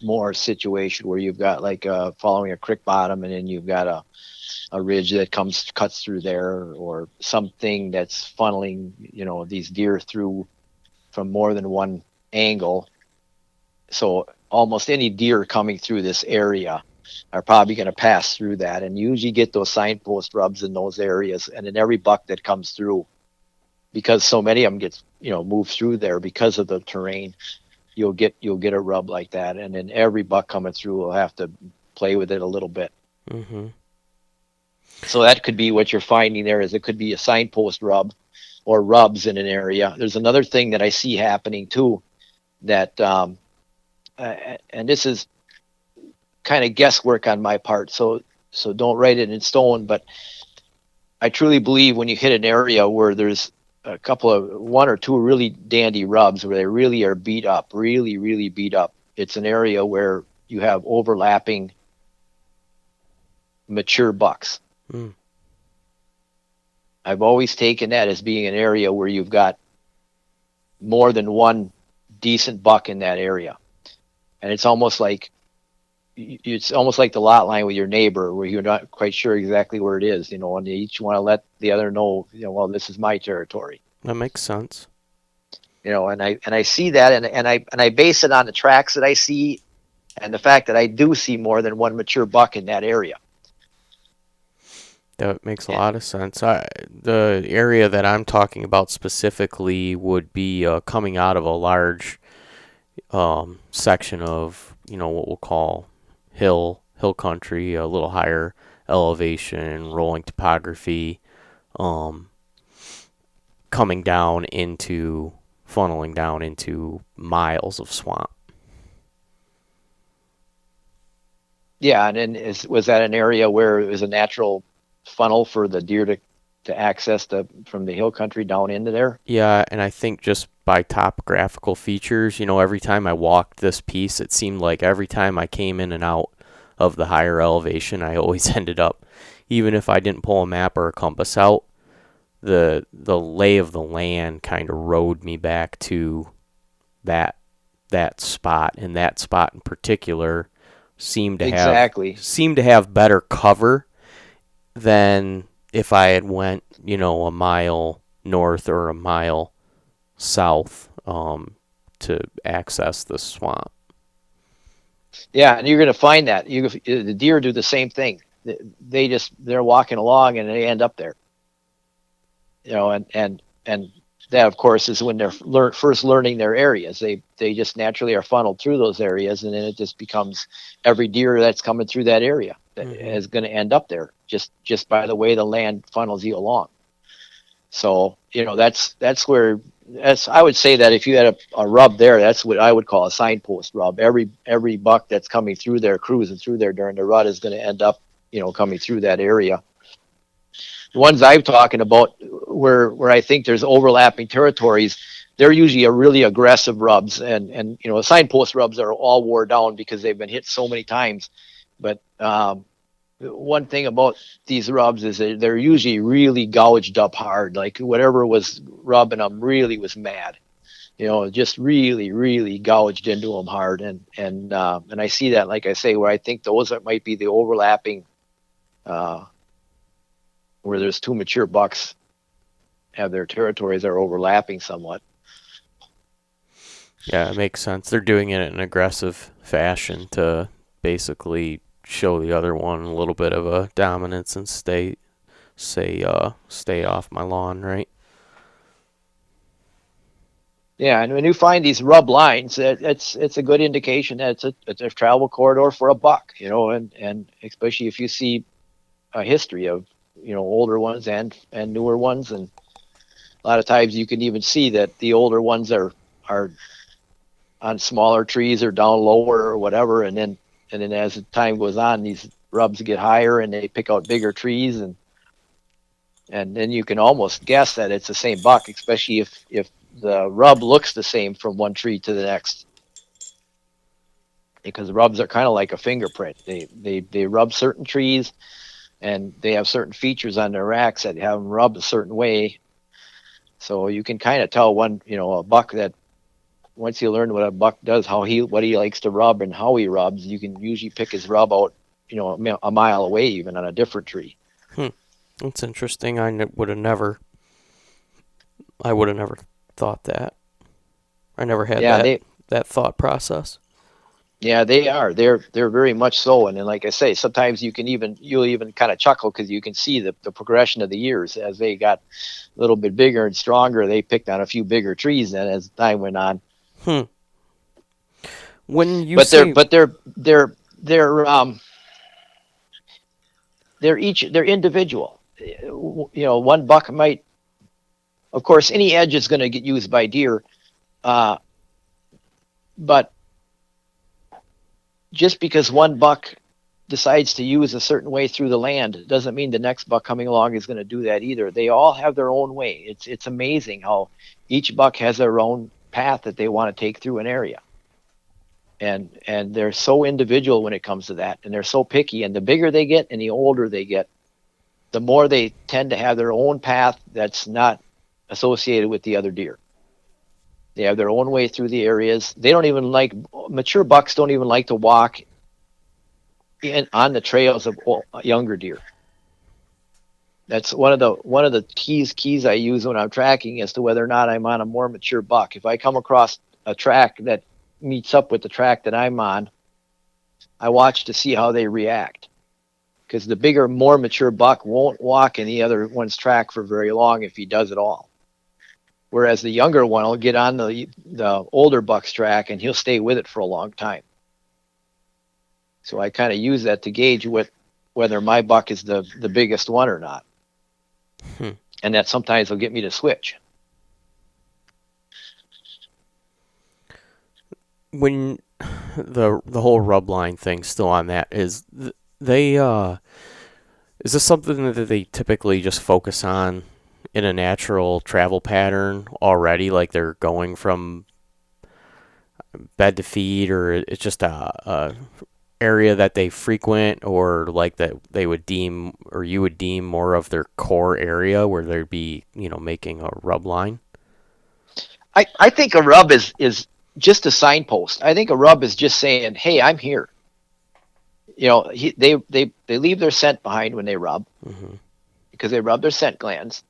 more situation where you've got like following a creek bottom, and then you've got a ridge that cuts through there, or something that's funneling these deer through from more than one angle. So almost any deer coming through this area are probably going to pass through that, and you usually get those signpost rubs in those areas. And in every buck that comes through, because so many of them get moved through there because of the terrain, you'll get a rub like that. And then every buck coming through will have to play with it a little bit. Mm-hmm. So that could be what you're finding there. Is it could be a signpost rub or rubs in an area. There's another thing that I see happening too, that and this is kind of guesswork on my part, so don't write it in stone, but I truly believe when you hit an area where there's a couple of one or two really dandy rubs where they really are beat up, really, really beat up, it's an area where you have overlapping mature bucks. I've always taken that as being an area where you've got more than one decent buck in that area. And it's almost like the lot line with your neighbor, where you're not quite sure exactly where it is, and you each want to let the other know, well, this is my territory. That makes sense. And I see that, and I base it on the tracks that I see, and the fact that I do see more than one mature buck in that area. That makes a lot of sense. The area that I'm talking about specifically would be coming out of a large section of what we'll call hill country, a little higher elevation, rolling topography, funneling down into miles of swamp. Yeah, and then was that an area where it was a natural funnel for the deer to access from the hill country down into there? Yeah, and I think just by topographical features, every time I walked this piece, it seemed like every time I came in and out of the higher elevation, I always ended up, even if I didn't pull a map or a compass out, the lay of the land kind of rode me back to that spot, and that spot in particular seemed to have better cover than if I had went, a mile north or a mile south to access the swamp. Yeah, and you're going to find that the deer do the same thing. They're walking along and they end up there. And that of course is when they're first learning their areas. They just naturally are funneled through those areas, and then it just becomes every deer that's coming through that area that is going to end up there just by the way the land funnels you along. So that's where I would say that if you had a rub there, that's what I would call a signpost rub. Every buck that's coming through there, cruising through there during the rut, is going to end up coming through that area. The ones I'm talking about where I think there's overlapping territories, they're usually a really aggressive rubs, and signpost rubs are all wore down because they've been hit so many times. But one thing about these rubs is that they're usually really gouged up hard, like whatever was rubbing them really was mad. just really, really gouged into them hard. And I see that, like I say, where I think those might be the overlapping, uh, where there's two mature bucks have their territories are overlapping somewhat. Yeah, it makes sense. They're doing it in an aggressive fashion to basically show the other one a little bit of a dominance and stay off my lawn, right? Yeah, and when you find these rub lines, it's a good indication that it's a travel corridor for a buck, and especially if you see a history of older ones and newer ones, and a lot of times you can even see that the older ones are on smaller trees or down lower or whatever, and then as the time goes on, these rubs get higher and they pick out bigger trees, and then you can almost guess that it's the same buck, especially if the rub looks the same from one tree to the next, because rubs are kind of like a fingerprint. They rub certain trees, and they have certain features on their racks that have them rubbed a certain way. So you can kind of tell a buck that once you learn what a buck does, what he likes to rub and how he rubs, you can usually pick his rub out, a mile away even on a different tree. Hmm. That's interesting. I would have never thought that. I never had Yeah, that thought process. yeah, they are. They're very much so. And then, like I say, sometimes you'll even kind of chuckle because you can see the progression of the years as they got a little bit bigger and stronger. They picked on a few bigger trees then as time went on. Hmm. When you But they're say but they're they're they're they're individual. One buck might, of course, any edge is going to get used by deer, uh, but just because one buck decides to use a certain way through the land doesn't mean the next buck coming along is going to do that either. They all have their own way. It's amazing how each buck has their own path that they want to take through an area. And they're so individual when it comes to that, and they're so picky, and the bigger they get and the older they get, the more they tend to have their own path that's not associated with the other deer. They have their own way through the areas. They don't even like mature bucks don't even like to walk on the trails of younger deer. That's one of the keys I use when I'm tracking as to whether or not I'm on a more mature buck. If I come across a track that meets up with the track that I'm on, I watch to see how they react. Because the bigger, more mature buck won't walk in the other one's track for very long if he does at all. Whereas the younger one will get on the older buck's track and he'll stay with it for a long time. So I kind of use that to gauge whether my buck is the biggest one or not. hmm. And that sometimes will get me to switch. When the whole rub line thing still on that they is this something that they typically just focus on in a natural travel pattern already, like they're going from bed to feed, or it's just a area that they frequent, or like that they would deem, or you would deem more of their core area where they'd be, making a rub line? I think a rub is just a signpost. I think a rub is just saying, "Hey, I'm here." They leave their scent behind when they rub, Mm-hmm. because they rub their scent glands.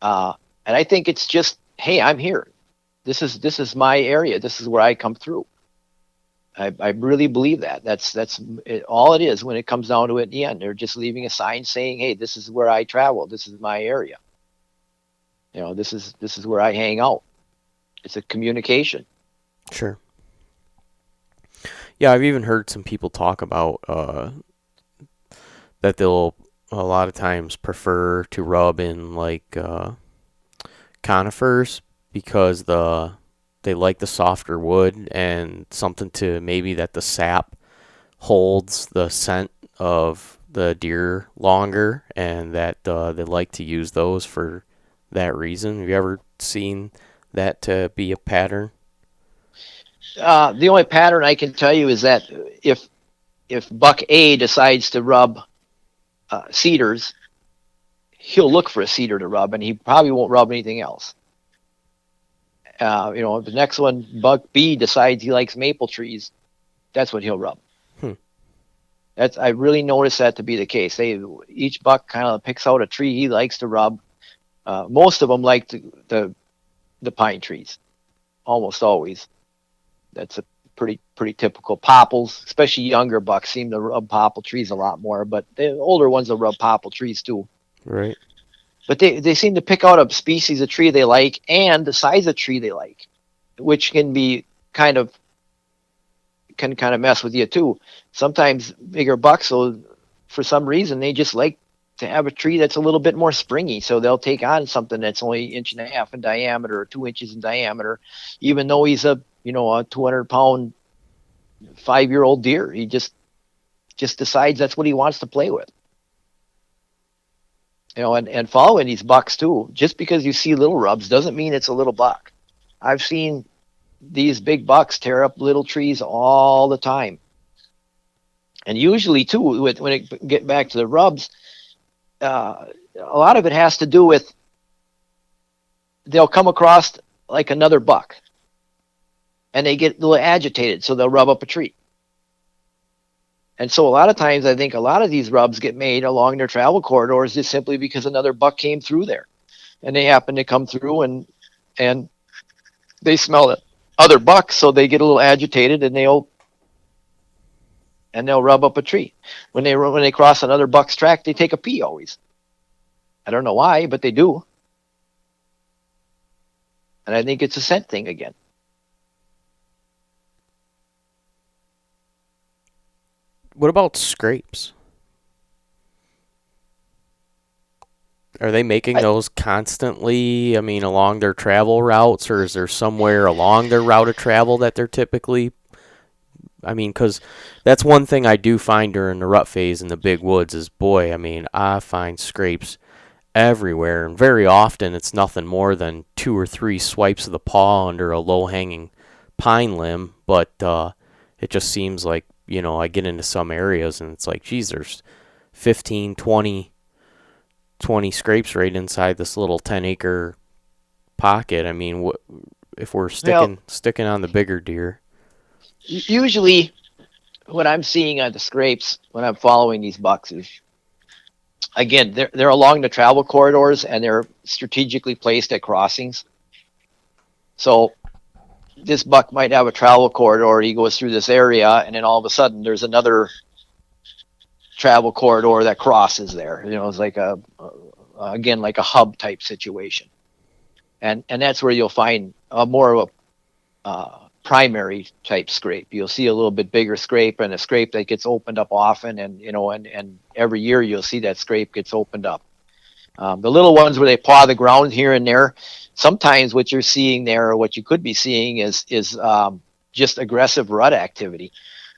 And I think it's just, "Hey, I'm here. This is my area. This is where I come through." I really believe that. That's all it is when it comes down to it. In the end, they're just leaving a sign saying, "Hey, this is where I travel. This is my area. This is where I hang out." It's a communication. Sure. Yeah, I've even heard some people talk about that they'll a lot of times prefer to rub in like conifers because they like the softer wood, and something to maybe that the sap holds the scent of the deer longer, and that they like to use those for that reason. Have you ever seen that to be a pattern? The only pattern I can tell you is that if Buck A decides to rub cedars, he'll look for a cedar to rub, and he probably won't rub anything else. The next one, buck B, decides he likes maple trees. That's what he'll rub. Hmm. I really noticed that to be the case. Each buck kind of picks out a tree he likes to rub. Most of them like the pine trees, almost always. That's a pretty typical. Popples, especially younger bucks, seem to rub popple trees a lot more, but the older ones will rub popple trees too. Right. But they seem to pick out a species of tree they like and the size of tree they like, which can be kind of mess with you too. Sometimes bigger bucks, so for some reason they just like to have a tree that's a little bit more springy, so they'll take on something that's only 1.5 inches in diameter or 2 inches in diameter, even though he's a 200-pound 5-year-old deer. He just decides that's what he wants to play with. And following these bucks too, just because you see little rubs doesn't mean it's a little buck. I've seen these big bucks tear up little trees all the time. And usually too, when it get back to the rubs, a lot of it has to do with they'll come across like another buck and they get a little agitated, so they'll rub up a tree. And so a lot of times I think a lot of these rubs get made along their travel corridors just simply because another buck came through there. And they happen to come through and they smell the other bucks, so they get a little agitated and they'll rub up a tree. When they cross another buck's track, they take a pee always. I don't know why, but they do. And I think it's a scent thing again. What about scrapes? Are they making those constantly? I mean, along their travel routes, or is there somewhere along their route of travel that they're typically? I mean, because that's one thing I do find during the rut phase in the big woods is, boy, I mean, I find scrapes everywhere, and very often it's nothing more than 2 or 3 swipes of the paw under a low-hanging pine limb, but it just seems like, I get into some areas and it's like, geez, there's 15, 20 scrapes right inside this little 10-acre pocket. I mean, if we're sticking on the bigger deer? Usually what I'm seeing on the scrapes when I'm following these bucks is, again, they're along the travel corridors and they're strategically placed at crossings. So this buck might have a travel corridor. He goes through this area, and then all of a sudden there's another travel corridor that crosses there. It's like again, like a hub type situation. And that's where you'll find more of a primary type scrape. You'll see a little bit bigger scrape and a scrape that gets opened up often, and every year you'll see that scrape gets opened up. The little ones where they paw the ground here and there, sometimes what you're seeing there, or what you could be seeing, is just aggressive rut activity.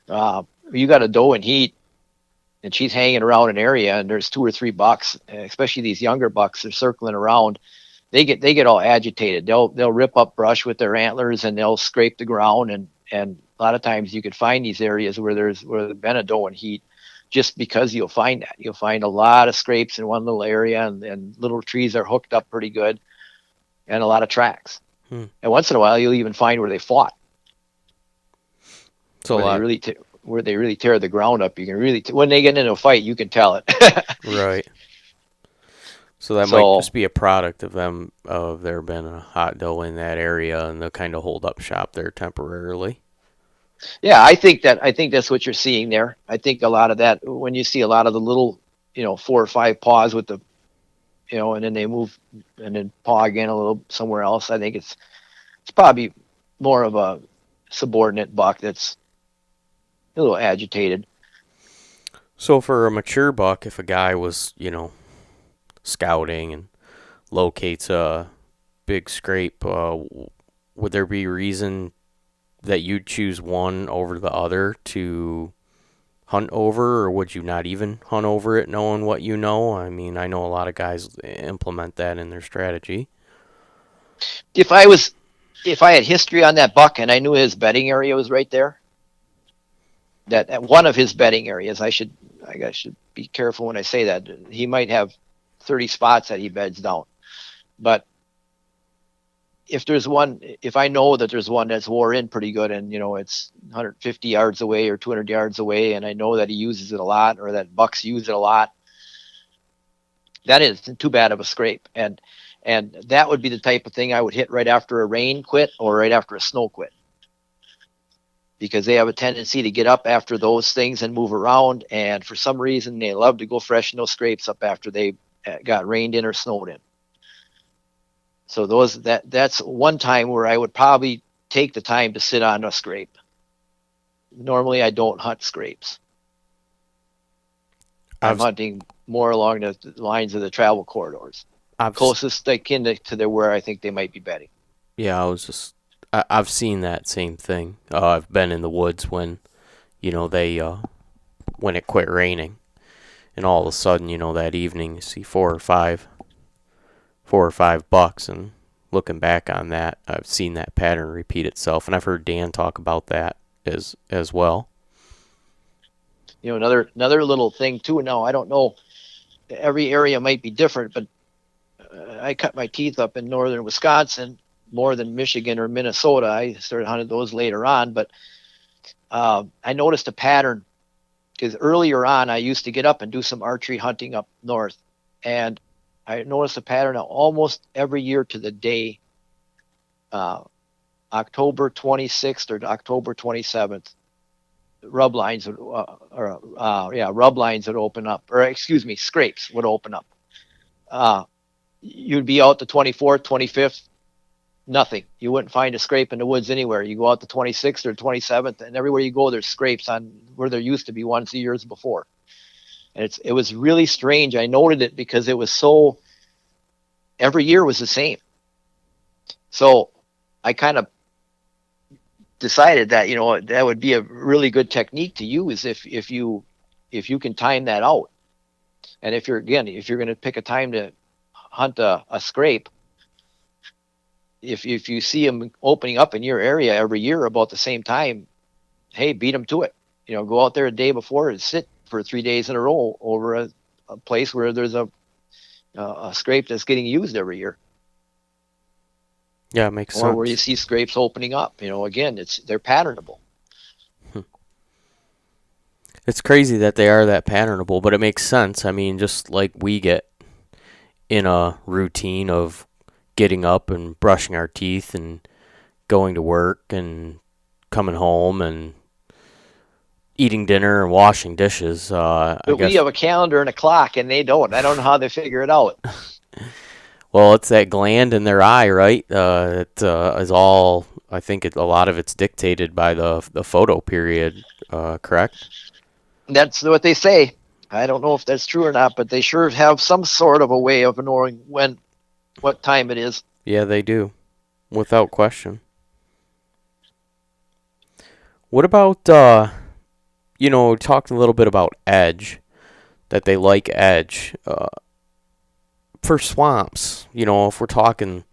You got a doe in heat, and she's hanging around an area, and there's 2 or 3 bucks, especially these younger bucks, they're circling around. They get all agitated. They'll rip up brush with their antlers, and they'll scrape the ground. And a lot of times you could find these areas where there's been a doe in heat, just because you'll find a lot of scrapes in one little area, and little trees are hooked up pretty good, and a lot of tracks. And once in a while, you'll even find where they fought. So where they really tear the ground up. You can really, when they get into a fight, you can tell it. Right. So that might just be a product of there being a hot doe in that area, and they'll kind of hold up shop there temporarily. Yeah, I think that's what you're seeing there. I think a lot of that, when you see a lot of the little, 4 or 5 paws with the, and then they move and then paw again a little somewhere else. I think it's probably more of a subordinate buck that's a little agitated. So for a mature buck, if a guy was, scouting and locates a big scrape, would there be reason that you'd choose one over the other to hunt over, or would you not even hunt over it knowing what you know? I mean, I know a lot of guys implement that in their strategy. If I had history on that buck and I knew his bedding area was right there, that at one of his bedding areas, I should be careful when I say that. He might have 30 spots that he beds down. But if I had history on that buck and I knew his bedding area was right there, that one of his bedding areas, I should be careful when I say that. He might have 30 spots that he beds down. But if if there's one, if I know that there's one that's wore in pretty good, and it's 150 yards away or 200 yards away, and I know that he uses it a lot, or that bucks use it a lot, that isn't too bad of a scrape. And that would be the type of thing I would hit right after a rain quit or right after a snow quit, because they have a tendency to get up after those things and move around. And for some reason, they love to go freshen those scrapes up after they got rained in or snowed in. So that's one time where I would probably take the time to sit on a scrape. Normally, I don't hunt scrapes. I'm I've hunting more along the lines of the travel corridors, I've closest akin to where I think they might be bedding. yeah, I've seen that same thing. I've been in the woods when they when it quit raining, and all of a sudden that evening you see four or five bucks, and looking back on that, I've seen that pattern repeat itself, and I've heard Dan talk about that as well. Another little thing too. Now I don't know. Every area might be different, but I cut my teeth up in northern Wisconsin more than Michigan or Minnesota. I started hunting those later on, but I noticed a pattern, because earlier on I used to get up and do some archery hunting up north, and I noticed a pattern almost every year to the day. October 26th or October 27th, rub lines would, rub lines would open up, or excuse me, scrapes would open up. You'd be out the 24th, 25th, nothing. You wouldn't find a scrape in the woods anywhere. You go out the 26th or 27th, and everywhere you go, there's scrapes on where there used to be ones the years before. And it was really strange. I noted it because it was so, every year was the same. So I kind of decided that that would be a really good technique to use if you can time that out. And if you're going to pick a time to hunt a scrape, if you see them opening up in your area every year about the same time, hey, beat them to it. Go out there a day before and sit for 3 days in a row over a place where there's a scrape that's getting used every year. Yeah, it makes Or sense. where you see scrapes opening up. Again, they're patternable. It's crazy that they are that patternable, but it makes sense. I mean, just like we get in a routine of getting up and brushing our teeth and going to work and coming home and eating dinner and washing dishes. I But we guess. have a calendar and a clock, and they don't. I don't know how they figure it out. Well, it's that gland in their eye, right? It is all. I think a lot of it's dictated by the photo period. Correct? That's what they say. I don't know if that's true or not, but they sure have some sort of a way of knowing what time it is. Yeah, they do, without question. What about talking a little bit about edge, that they like edge for swamps. If we're talking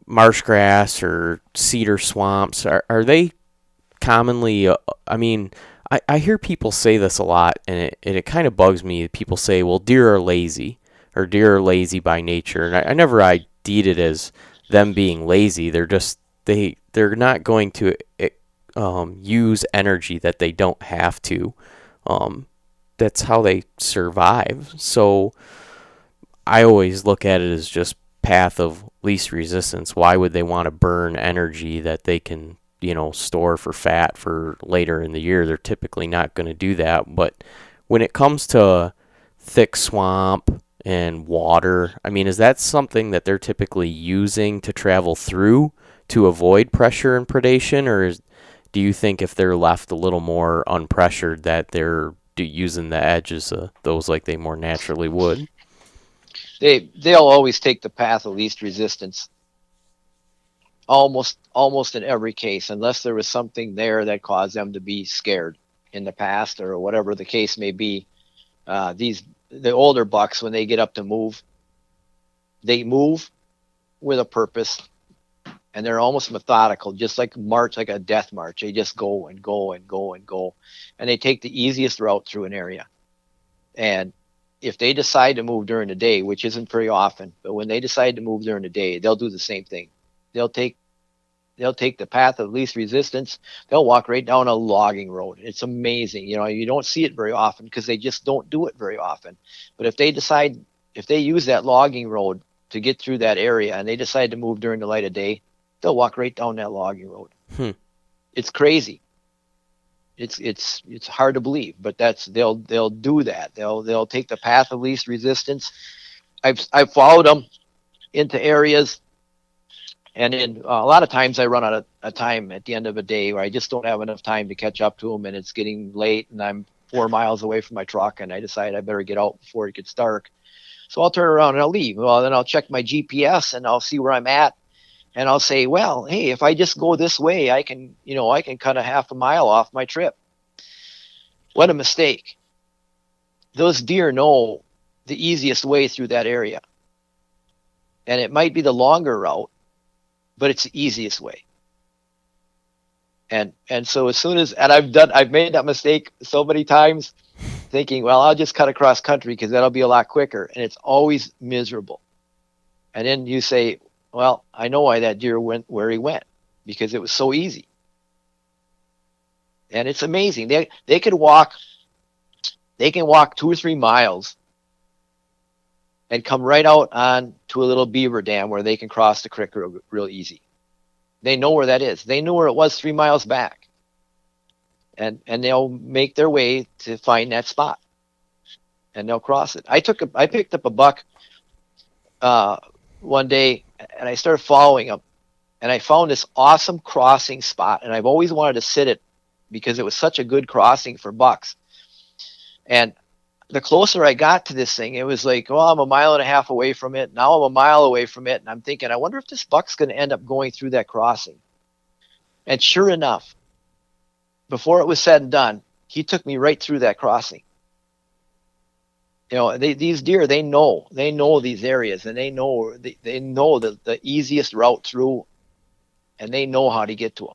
marsh grass or cedar swamps, are they commonly? I mean, I hear people say this a lot, and it kind of bugs me. People say, "Well, deer are lazy," or "deer are lazy by nature," and I never ID'd it as them being lazy. They're not going to use energy that they don't have to. That's how they survive. So I always look at it as just path of least resistance. Why would they want to burn energy that they can, store for fat for later in the year? They're typically not going to do that. But when it comes to thick swamp and water, I mean, is that something that they're typically using to travel through to avoid pressure and predation, or do you think if they're left a little more unpressured that they're using the edges of those like they more naturally would? They'll always take the path of least resistance, almost in every case, unless there was something there that caused them to be scared in the past or whatever the case may be. The older bucks, when they get up to move, they move with a purpose, and they're almost methodical, just like a death march. They just go and go and go and go, and they take the easiest route through an area. And if they decide to move during the day, which isn't very often, but when they decide to move during the day, they'll do the same thing. They'll take the path of least resistance. They'll walk right down a logging road. It's amazing. You don't see it very often because they just don't do it very often. But if they use that logging road to get through that area and they decide to move during the light of day, they'll walk right down that logging road. It's crazy. It's hard to believe, but they'll do that. They'll take the path of least resistance. I've followed them into areas, and then a lot of times I run out of time at the end of a day where I just don't have enough time to catch up to them, and it's getting late, and I'm 4 miles away from my truck, and I decide I better get out before it gets dark. So I'll turn around and I'll leave. Well, then I'll check my GPS and I'll see where I'm at, and I'll say, well, hey, if I just go this way, I can cut a half a mile off my trip. What a mistake. Those deer know the easiest way through that area. And it might be the longer route, but it's the easiest way. And so I've made that mistake so many times, thinking, well, I'll just cut across country because that'll be a lot quicker. And it's always miserable. And then you say, well, I know why that deer went where he went, because it was so easy. And it's amazing. They can walk 2 or 3 miles and come right out on to a little beaver dam where they can cross the creek real easy. They know where that is. They knew where it was 3 miles back. And they'll make their way to find that spot. And they'll cross it. I picked up a buck one day, and I started following him. And I found this awesome crossing spot. And I've always wanted to sit it because it was such a good crossing for bucks. And the closer I got to this thing, it was like, well, I'm a mile and a half away from it. Now I'm a mile away from it. And I'm thinking, I wonder if this buck's going to end up going through that crossing. And sure enough, before it was said and done, he took me right through that crossing. These deer, they know these areas, and they know the easiest route through, and they know how to get to them.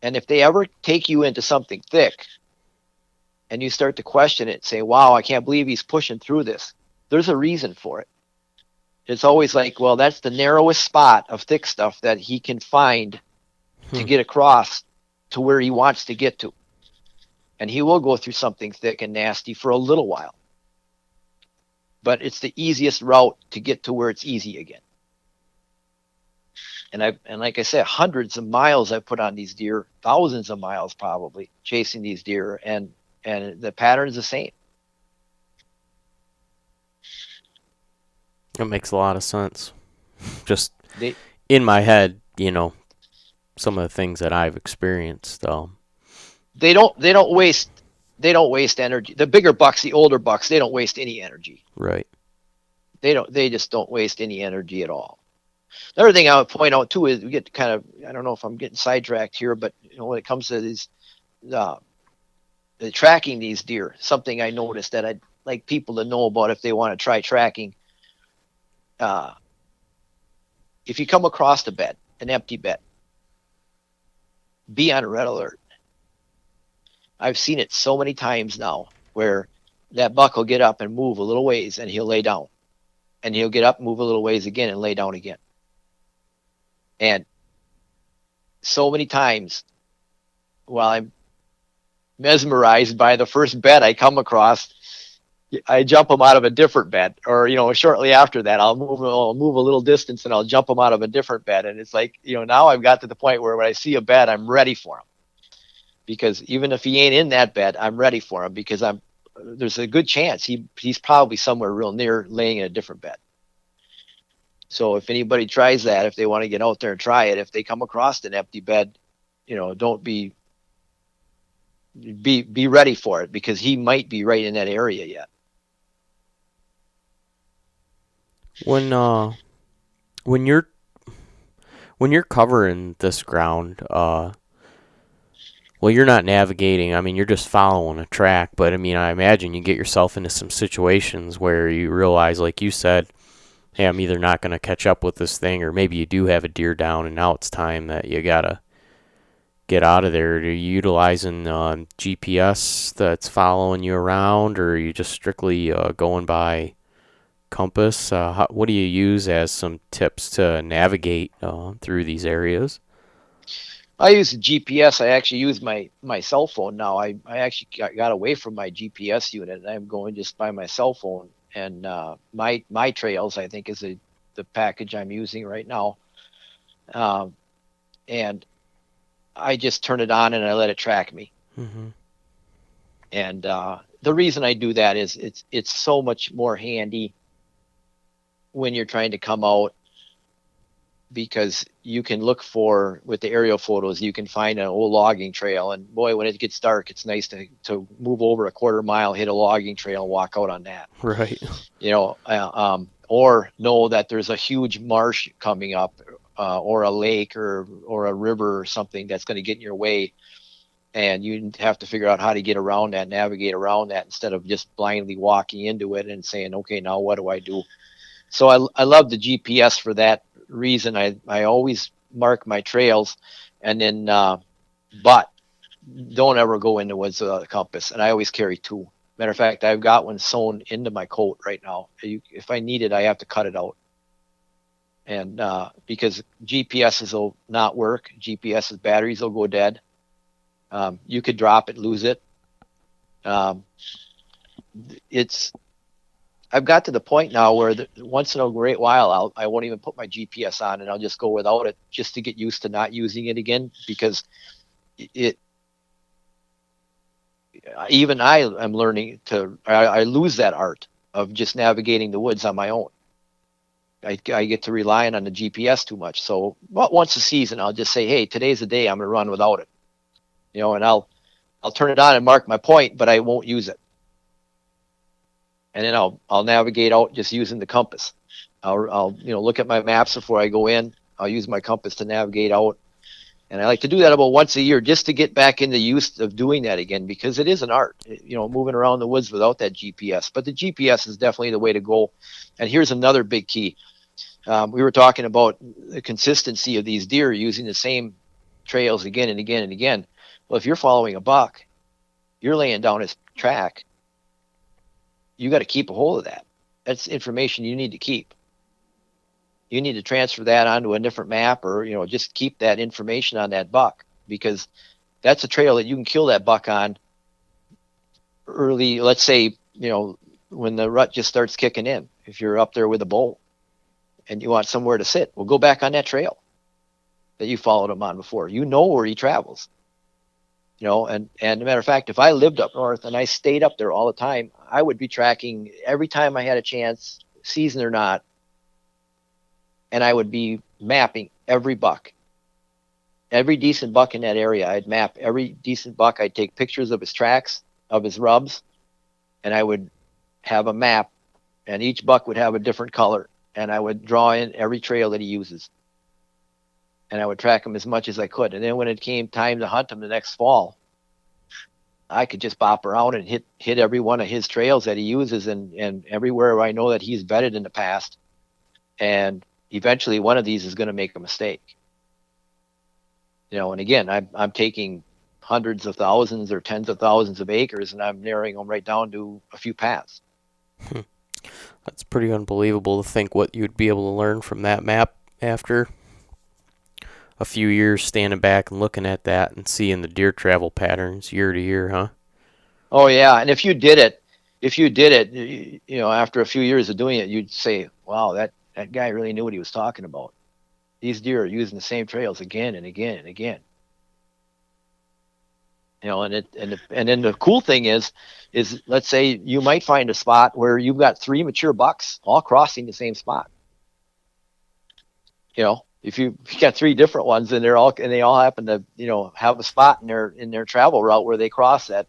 And if they ever take you into something thick and you start to question it, say, wow, I can't believe he's pushing through this, there's a reason for it. It's always like, well, that's the narrowest spot of thick stuff that he can find to get across to where he wants to get to. And he will go through something thick and nasty for a little while. But it's the easiest route to get to where it's easy again. And like I said, hundreds of miles I've put on these deer, thousands of miles probably, chasing these deer, and the pattern is the same. It makes a lot of sense. Just in my head, some of the things that I've experienced. They don't waste energy. The bigger bucks, the older bucks, they don't waste any energy. Right. They just don't waste any energy at all. Another thing I would point out too is we get kind of, I don't know if I'm getting sidetracked here, but when it comes to these tracking these deer, something I noticed that I'd like people to know about if they want to try tracking. If you come across an empty bed, be on red alert. I've seen it so many times now where that buck will get up and move a little ways and he'll lay down, and he'll get up, move a little ways again, and lay down again. And so many times, while I'm mesmerized by the first bed I come across, I jump them out of a different bed, or shortly after that, I'll move a little distance and I'll jump them out of a different bed. And it's like, now I've got to the point where when I see a bed, I'm ready for him, because even if he ain't in that bed, I'm ready for him, because there's a good chance he's probably somewhere real near laying in a different bed. So if anybody tries that, if they want to get out there and try it, if they come across an empty bed, don't be ready for it, because he might be right in that area yet. When you're covering this ground, well, you're not navigating. I mean, you're just following a track. But I mean, I imagine you get yourself into some situations where you realize, like you said, hey, I'm either not going to catch up with this thing, or maybe you do have a deer down, and now it's time that you gotta get out of there? Are you utilizing GPS that's following you around, or are you just strictly going by compass? What do you use as some tips to navigate through these areas? I use the GPS. I actually use my cell phone now. I actually got away from my GPS unit, and I'm going just by my cell phone. And my trails, I think, is the package I'm using right now. Um, and I just turn it on and I let it track me. Mm-hmm. And the reason I do that is it's so much more handy when you're trying to come out, because you can look for, with the aerial photos, you can find an old logging trail, and boy, when it gets dark, it's nice to move over a quarter mile, hit a logging trail, and walk out on that. Right. Or know that there's a huge marsh coming up, or a lake or a river or something that's going to get in your way, and you have to figure out how to get around that, navigate around that, instead of just blindly walking into it and saying, okay, now what do I do? So I love the GPS for that reason. I always mark my trails, and then but don't ever go into woods without a compass. And I always carry two. Matter of fact, I've got one sewn into my coat right now. If I need it, I have to cut it out. And because GPSs will not work, GPS's batteries will go dead. You could drop it, lose it. Um, it's I've got to the point now where once in a great while I won't even put my GPS on, and I'll just go without it, just to get used to not using it again, because it even I am learning I lose that art of just navigating the woods on my own. I get to relying on the GPS too much. So once a season, I'll just say, hey, today's the day I'm going to run without it, and I'll turn it on and mark my point, but I won't use it. And then I'll navigate out just using the compass. I'll look at my maps before I go in. I'll use my compass to navigate out, and I like to do that about once a year, just to get back in the use of doing that again, because it is an art, moving around the woods without that GPS. But the GPS is definitely the way to go. And here's another big key. We were talking about the consistency of these deer using the same trails again and again and again. Well, if you're following a buck, you're laying down his track. You got to keep a hold of that. That's information you need to keep. You need to transfer that onto a different map, or just keep that information on that buck, because that's a trail that you can kill that buck on early. Let's say when the rut just starts kicking in. If you're up there with a bull and you want somewhere to sit, well, go back on that trail that you followed him on before. You know where he travels. And as a matter of fact, if I lived up north and I stayed up there all the time, I would be tracking every time I had a chance, season or not, and I would be mapping every buck. Every decent buck in that area, I'd map every decent buck. I'd take pictures of his tracks, of his rubs, and I would have a map, and each buck would have a different color, and I would draw in every trail that he uses. And I would track him as much as I could. And then when it came time to hunt him the next fall, I could just bop around and hit every one of his trails that he uses, and everywhere I know that he's bedded in the past. And eventually one of these is going to make a mistake. And again, I'm taking hundreds of thousands or tens of thousands of acres, and I'm narrowing them right down to a few paths. That's pretty unbelievable to think what you'd be able to learn from that map after a few years standing back and looking at that and seeing the deer travel patterns year to year, huh? Oh yeah, and if you did it, after a few years of doing it, you'd say, "Wow, that guy really knew what he was talking about." These deer are using the same trails again and again and again. And then the cool thing is let's say you might find a spot where you've got 3 mature bucks all crossing the same spot. If you got 3 different ones, and they all happen to have a spot in their travel route where they cross that,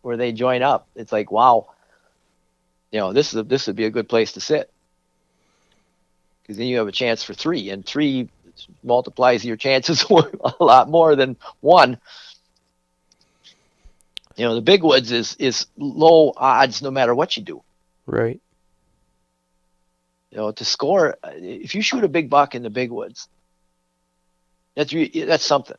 where they join up, it's like, wow, this would be a good place to sit, because then you have a chance for 3, and 3 multiplies your chances a lot more than 1. The big woods is low odds no matter what you do. Right. To score, if you shoot a big buck in the big woods, that's something.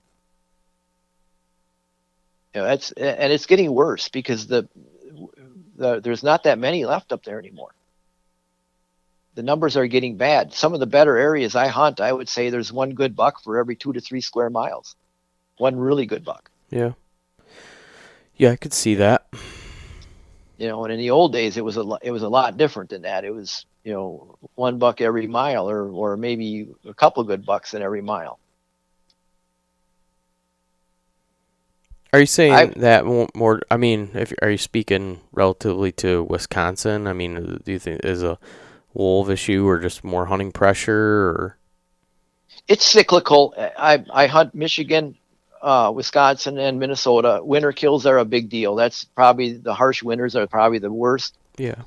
and it's getting worse because there's not that many left up there anymore. The numbers are getting bad. Some of the better areas I hunt, I would say there's one good buck for every 2 to 3 square miles. One really good buck. Yeah. Yeah, I could see that. And in the old days, it was a lot different than that. It was, one buck every mile, or maybe a couple good bucks in every mile. Are you saying I that more? I mean, are you speaking relatively to Wisconsin? I mean, do you think is a wolf issue or just more hunting pressure? Or It's cyclical. I hunt Michigan, Wisconsin, and Minnesota. Winter kills are a big deal. That's probably the harsh winters are probably the worst. yeah,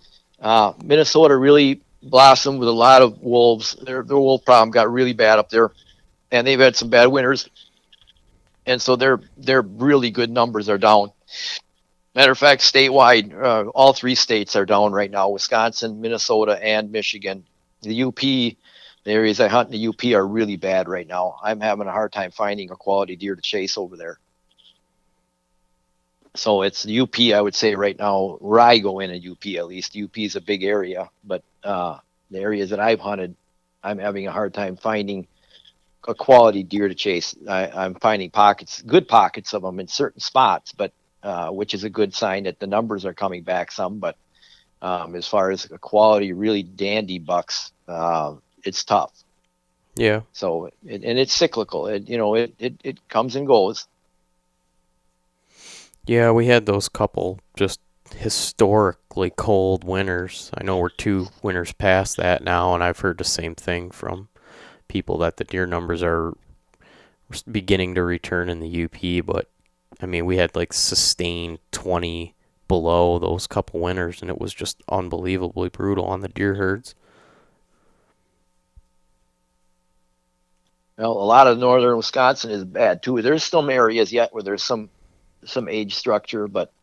Minnesota really blossomed with a lot of wolves. Their wolf problem got really bad up there, and they've had some bad winters, and so their really good numbers are down. Matter of fact, statewide, all 3 states are down right now: Wisconsin, Minnesota, and Michigan. The UP, the areas I hunt in the UP are really bad right now. I'm having a hard time finding a quality deer to chase over there. So it's the UP, I would say right now, where I go in UP at least. UP is a big area, but the areas that I've hunted, I'm having a hard time finding a quality deer to chase. I'm finding good pockets of them in certain spots, but which is a good sign that the numbers are coming back some. But as far as a quality, really dandy bucks, it's tough. yeah, So and it's cyclical. It comes and goes. yeah. We had those couple just historically cold winters. I know we're 2 winters past that now, and I've heard the same thing from people that the deer numbers are beginning to return in the UP. But I mean, we had like sustained 20 below those couple winters, and it was just unbelievably brutal on the deer herds. Well, a lot of northern Wisconsin is bad too. There's some areas yet where there's some age structure, but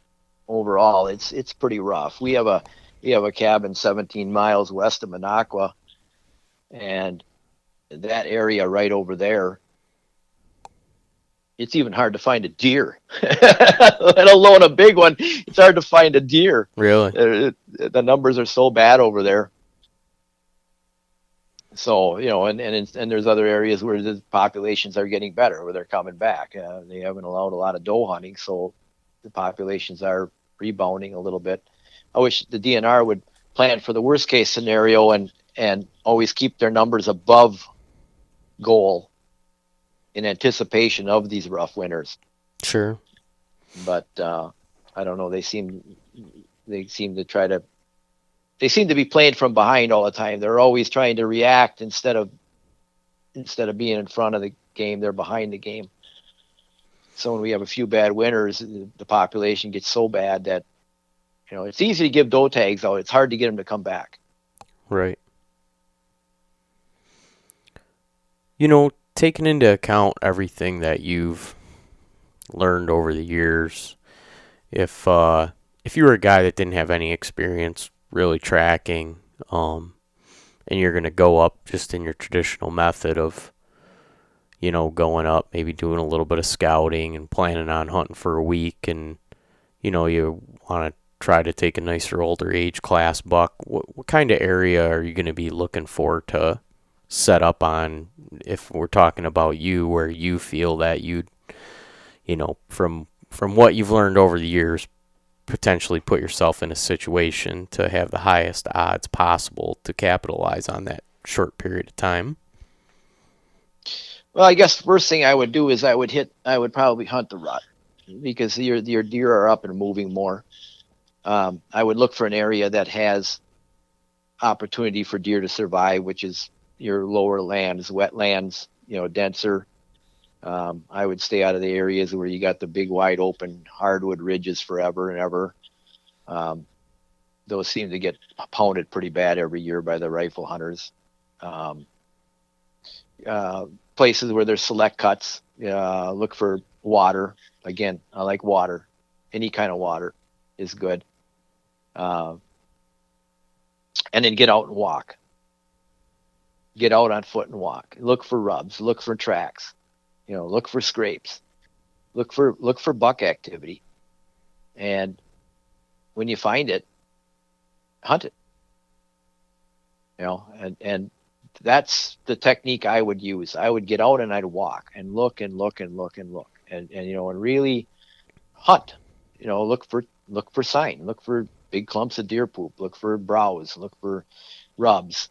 overall it's pretty rough. We have a cabin 17 miles west of Minocqua, and that area right over there, it's even hard to find a deer, let alone a big one. It's hard to find a deer. Really? The numbers are so bad over there. So and there's other areas where the populations are getting better, where they're coming back. They haven't allowed a lot of doe hunting, so the populations are rebounding a little bit. I wish the DNR would plan for the worst case scenario and always keep their numbers above goal in anticipation of these rough winters. Sure. But I don't know. They seem to try to. They seem to be playing from behind all the time. They're always trying to react instead of being in front of the game. They're behind the game. So when we have a few bad winters, the population gets so bad that it's easy to give doe tags out. It's hard to get them to come back. Right. Taking into account everything that you've learned over the years, if you were a guy that didn't have any experience really tracking, and you're gonna go up just in your traditional method of, going up, maybe doing a little bit of scouting and planning on hunting for a week, and you want to try to take a nicer older age class buck, what kind of area are you going to be looking for to set up on, if we're talking about you, where you feel that you'd, from what you've learned over the years, potentially put yourself in a situation to have the highest odds possible to capitalize on that short period of time? Well, I guess the first thing I would do is I would probably hunt the rut, because your deer are up and moving more. I would look for an area that has opportunity for deer to survive, which is your lower lands, wetlands, denser. I would stay out of the areas where you got the big wide open hardwood ridges forever and ever. Those seem to get pounded pretty bad every year by the rifle hunters. Places where there's select cuts, look for water. Again, I like water. Any kind of water is good. And then get out and walk. Get out on foot and walk. Look for rubs. Look for tracks. Look for scrapes. look for buck activity, and when you find it, hunt it. And that's the technique I would use. I would get out and I'd walk and look and look and look and look and really hunt. Look for sign, look for big clumps of deer poop, look for browse, look for rubs,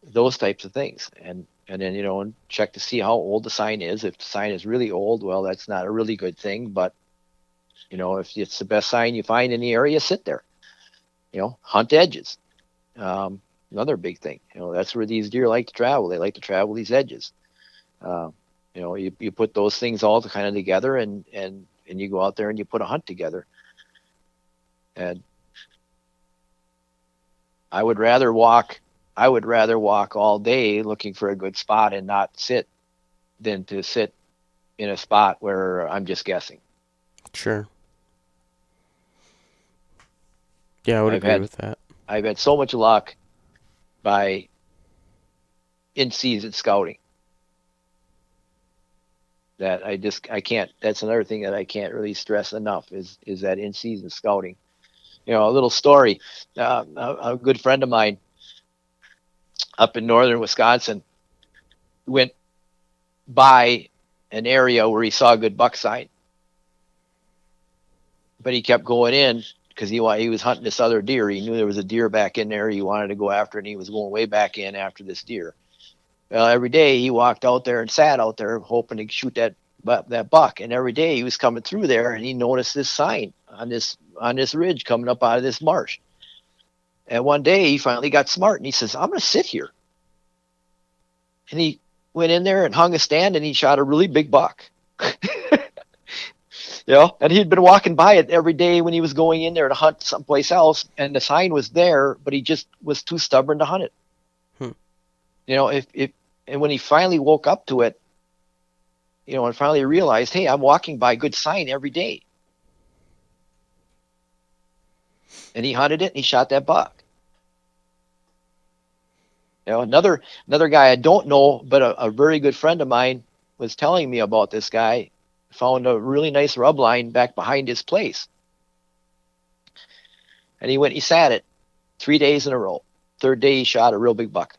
those types of things, and then and check to see how old the sign is. If the sign is really old, well, that's not a really good thing. But if it's the best sign you find in the area, sit there. Hunt edges. Another big thing. That's where these deer like to travel. They like to travel these edges. You put those things all kind of together, and you go out there and you put a hunt together. And I would rather walk all day looking for a good spot and not sit than to sit in a spot where I'm just guessing. Sure. Yeah, I would agree with that. I've had so much luck by in-season scouting that I can't. That's another thing that I can't really stress enough is that in-season scouting. A little story. A good friend of mine up in northern Wisconsin went by an area where he saw a good buck sign, but he kept going in because he was hunting this other deer. He knew there was a deer back in there. He wanted to go after it, and he was going way back in after this deer. Well, every day he walked out there and sat out there hoping to shoot that buck. And every day he was coming through there, and he noticed this sign on this ridge coming up out of this marsh. And one day he finally got smart, and he says, "I'm going to sit here." And he went in there and hung a stand, and he shot a really big buck. And he'd been walking by it every day when he was going in there to hunt someplace else, and the sign was there, but he just was too stubborn to hunt it. And when he finally woke up to it, and finally realized, hey, I'm walking by a good sign every day. And he hunted it, and he shot that buck. Another guy I don't know, but a very good friend of mine was telling me about this guy. Found a really nice rub line back behind his place. And he sat it 3 days in a row. Third day, he shot a real big buck.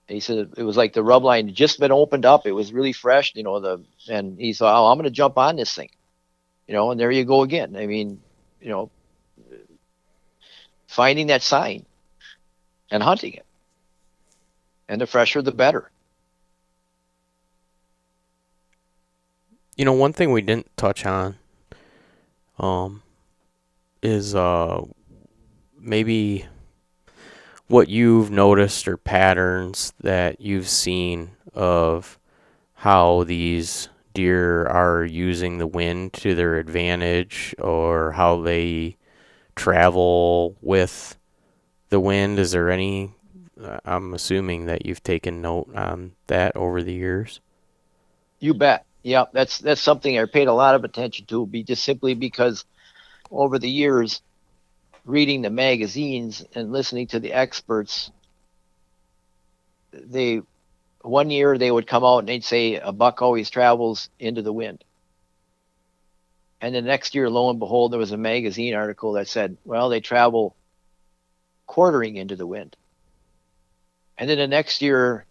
And he said it was like the rub line had just been opened up. It was really fresh, and he thought, oh, I'm going to jump on this thing. And there you go again. I mean, finding that sign and hunting it. And the fresher, the better. One thing we didn't touch on is maybe what you've noticed or patterns that you've seen of how these deer are using the wind to their advantage, or how they travel with the wind. Is there any, I'm assuming that you've taken note on that over the years? You bet. Yeah, that's something I paid a lot of attention to, just simply because over the years, reading the magazines and listening to the experts, one year they would come out and they'd say a buck always travels into the wind. And the next year, lo and behold, there was a magazine article that said, well, they travel quartering into the wind. And then the next year,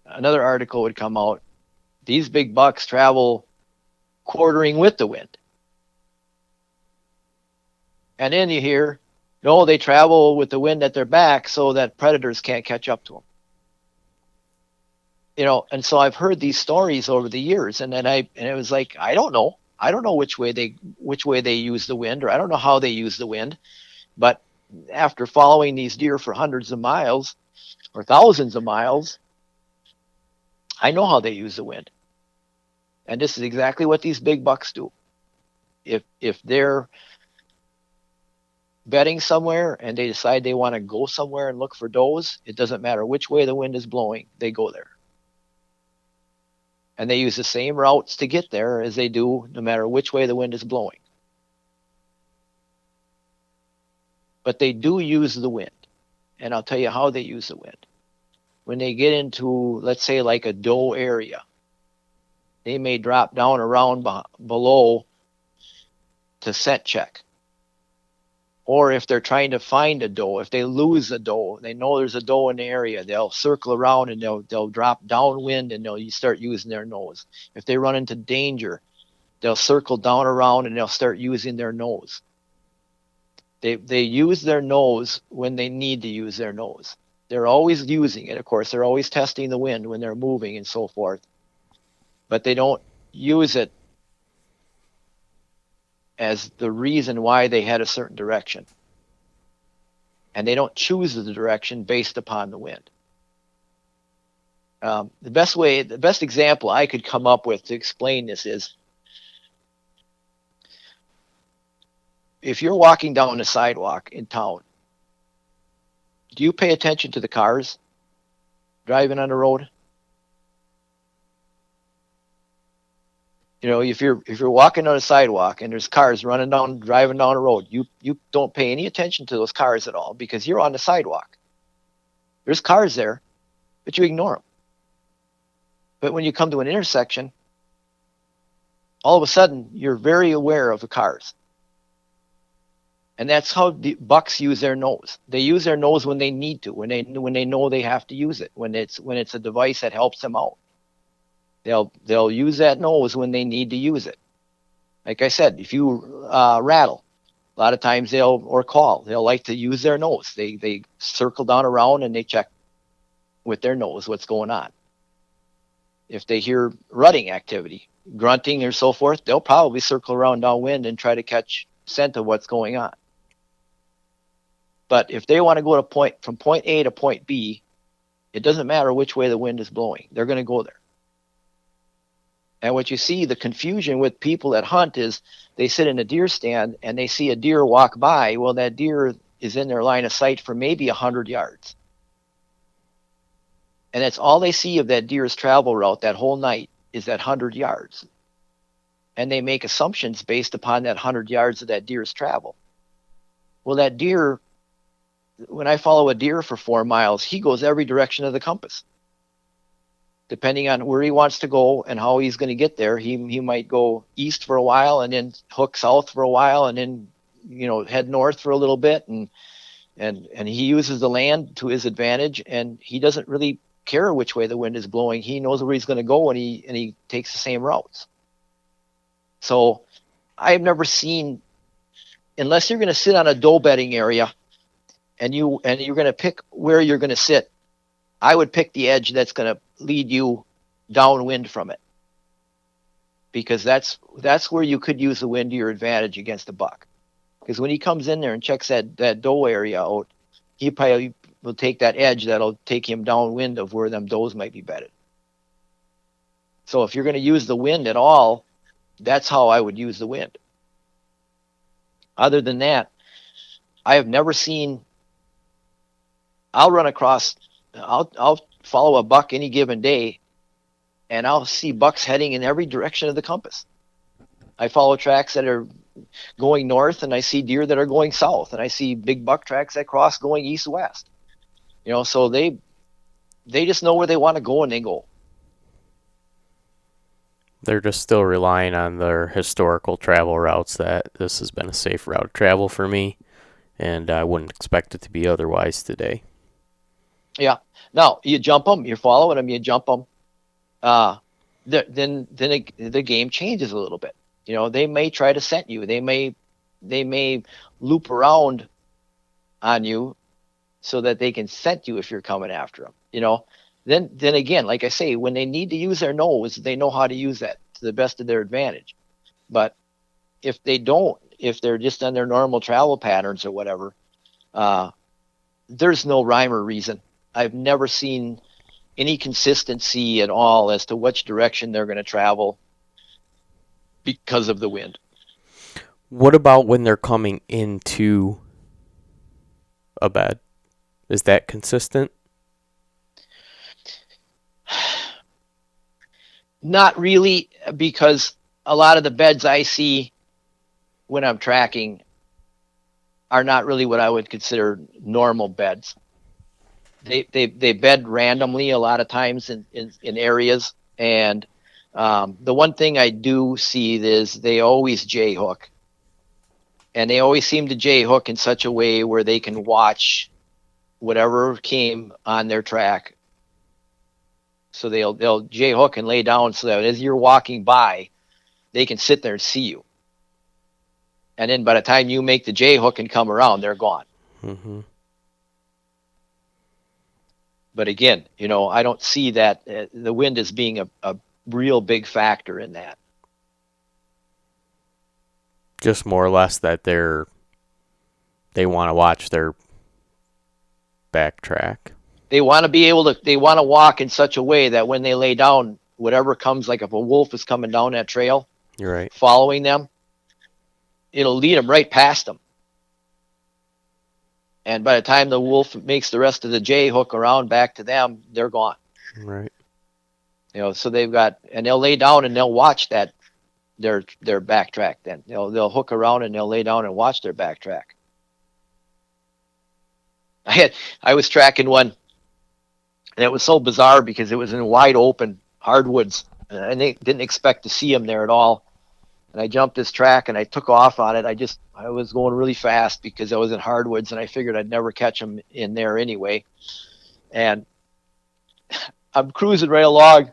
another article would come out. These big bucks travel quartering with the wind. And then you hear, no, they travel with the wind at their back so that predators can't catch up to them. And so I've heard these stories over the years, and it was like, I don't know which way they use the wind, or I don't know how they use the wind. But after following these deer for hundreds of miles or thousands of miles, I know how they use the wind. And this is exactly what these big bucks do. If they're bedding somewhere and they decide they want to go somewhere and look for does, it doesn't matter which way the wind is blowing, they go there. And they use the same routes to get there as they do no matter which way the wind is blowing. But they do use the wind. And I'll tell you how they use the wind. When they get into, let's say, like a doe area, they may drop down around below to scent check. Or if they're trying to find a doe, if they lose a doe, they know there's a doe in the area, they'll circle around and they'll drop downwind and they'll start using their nose. If they run into danger, they'll circle down around and they'll start using their nose. They use their nose when they need to use their nose. They're always using it. Of course, they're always testing the wind when they're moving and so forth. But they don't use it as the reason why they head a certain direction. And they don't choose the direction based upon the wind. The best example I could come up with to explain this is, if you're walking down the sidewalk in town, do you pay attention to the cars driving on the road? You know, if you're walking on a sidewalk and there's cars driving down the road, you don't pay any attention to those cars at all because you're on the sidewalk. There's cars there, but you ignore them. But when you come to an intersection, all of a sudden you're very aware of the cars. And that's how the bucks use their nose. They use their nose when they need to, when they know they have to use it, when it's a device that helps them out. They'll use that nose when they need to use it. Like I said, if you rattle, a lot of times they'll like to use their nose. They circle down around and they check with their nose what's going on. If they hear rutting activity, grunting or so forth, they'll probably circle around downwind and try to catch scent of what's going on. But if they want to go from point A to point B, it doesn't matter which way the wind is blowing. They're going to go there. And what you see, the confusion with people that hunt is they sit in a deer stand and they see a deer walk by. Well, that deer is in their line of sight for maybe 100 yards. And that's all they see of that deer's travel route that whole night is that 100 yards. And they make assumptions based upon that 100 yards of that deer's travel. Well, that deer, when I follow a deer for 4 miles, he goes every direction of the compass. Depending on where he wants to go and how he's going to get there, he might go east for a while and then hook south for a while and then, head north for a little bit. And he uses the land to his advantage, and he doesn't really care which way the wind is blowing. He knows where he's going to go, and he takes the same routes. So I've never seen, unless you're going to sit on a doe bedding area and you're going to pick where you're going to sit, I would pick the edge that's going to lead you downwind from it, because that's where you could use the wind to your advantage against the buck. Because when he comes in there and checks that doe area out, he probably will take that edge that'll take him downwind of where them does might be bedded. So if you're going to use the wind at all, that's how I would use the wind. Other than that, I have never seen. I'll follow a buck any given day, and I'll see bucks heading in every direction of the compass. I follow tracks that are going north, and I see deer that are going south, and I see big buck tracks that cross going east-west. So they just know where they want to go, and they go. They're just still relying on their historical travel routes, that this has been a safe route of travel for me, and I wouldn't expect it to be otherwise today. Yeah. Now, you jump them, you're following them, you jump them. Then the game changes a little bit. They may try to scent you. They may loop around on you so that they can scent you if you're coming after them. Then again, like I say, when they need to use their nose, they know how to use that to the best of their advantage. But if they don't, if they're just on their normal travel patterns or whatever, there's no rhyme or reason. I've never seen any consistency at all as to which direction they're going to travel because of the wind. What about when they're coming into a bed? Is that consistent? Not really, because a lot of the beds I see when I'm tracking are not really what I would consider normal beds. They bed randomly a lot of times in areas, and The one thing I do see is they always J hook, and they always seem to J hook in such a way where they can watch whatever came on their track. So they'll J hook and lay down so that as you're walking by, they can sit there and see you. And then by the time you make the J hook and come around, they're gone. Mm-hmm. But again, I don't see that the wind as being a real big factor in that. Just more or less that they want to watch their backtrack. They want to be able to. They want to walk in such a way that when they lay down, whatever comes, like if a wolf is coming down that trail, You're right. following them, it'll lead them right past them. And by the time the wolf makes the rest of the J hook around back to them, they're gone. Right. So they've got, and they'll lay down and they'll watch that their backtrack. Then they'll hook around and they'll lay down and watch their backtrack. I was tracking one, and it was so bizarre because it was in wide open hardwoods, and they didn't expect to see them there at all. And I jumped this track and I took off on it. I was going really fast because I was in hardwoods, and I figured I'd never catch them in there anyway. And I'm cruising right along,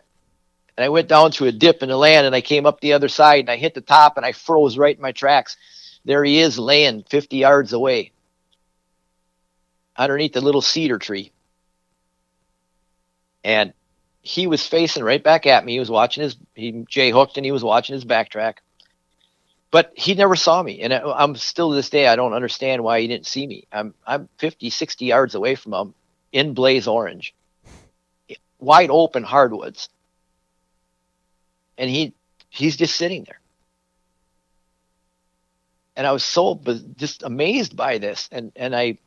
and I went down to a dip in the land, and I came up the other side, and I hit the top, and I froze right in my tracks. There he is laying 50 yards away underneath the little cedar tree. And he was facing right back at me. He was watching he J-hooked, and he was watching his backtrack. But he never saw me. And I'm still to this day, I don't understand why he didn't see me. I'm 50, 60 yards away from him in blaze orange, wide open hardwoods. And he's just sitting there. And I was so just amazed by this. And I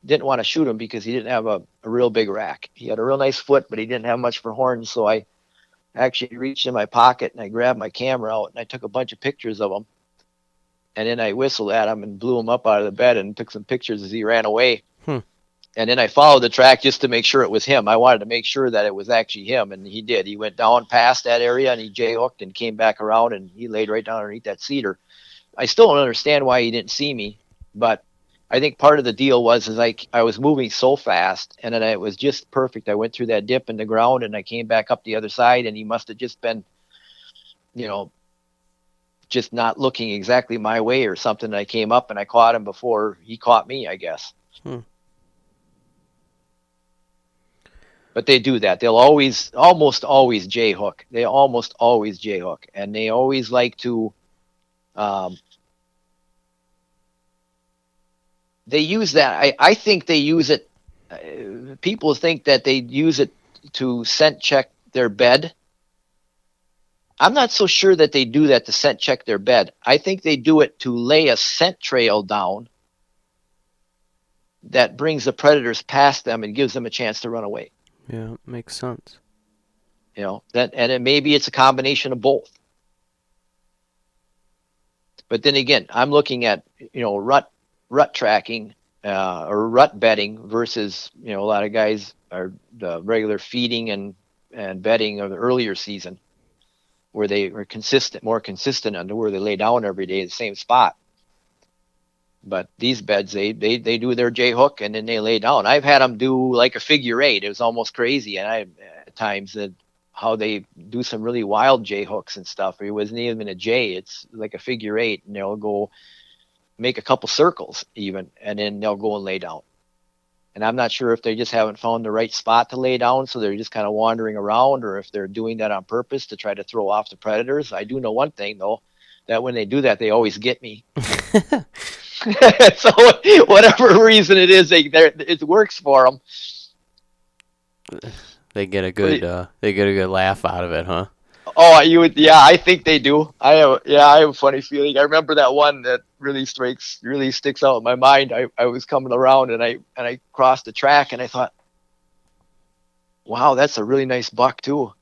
didn't want to shoot him because he didn't have a real big rack. He had a real nice foot, but he didn't have much for horns. So I actually reached in my pocket and I grabbed my camera out and I took a bunch of pictures of him. And then I whistled at him and blew him up out of the bed and took some pictures as he ran away. And then I followed the track just to make sure it was him. I wanted to make sure that it was actually him, and he did. He went down past that area and he J-hooked and came back around, and he laid right down underneath that cedar. I still don't understand why he didn't see me, but I think part of the deal was I was moving so fast, and then it was just perfect. I went through that dip in the ground and I came back up the other side, and he must have just been, just not looking exactly my way or something. I came up and I caught him before he caught me, I guess. But they do that. They'll almost always J-hook. They almost always J-hook. And they always like to, they use that. I think they use it. People think that they use it to scent check their bed. I'm not so sure that they do that to scent check their bed. I think they do it to lay a scent trail down that brings the predators past them and gives them a chance to run away. Yeah, makes sense. Maybe it's a combination of both. But then again, I'm looking at rut tracking or rut bedding versus a lot of guys are the regular feeding and bedding of the earlier season, where they were more consistent under where they lay down every day at the same spot. But these beds, they do their J-hook and then they lay down. I've had them do like a figure eight. It was almost crazy. And at times that how they do some really wild J-hooks and stuff. It wasn't even a J. It's like a figure eight, and they'll go make a couple circles even, and then they'll go and lay down. And I'm not sure if they just haven't found the right spot to lay down, so they're just kind of wandering around, or if they're doing that on purpose to try to throw off the predators. I do know one thing, though, that when they do that, they always get me. So whatever reason it is, it works for them. They get a good laugh out of it, huh? Oh, I think they do. I have a funny feeling. I remember that one that really sticks out in my mind. I was coming around and I crossed the track and I thought, wow, that's a really nice buck too.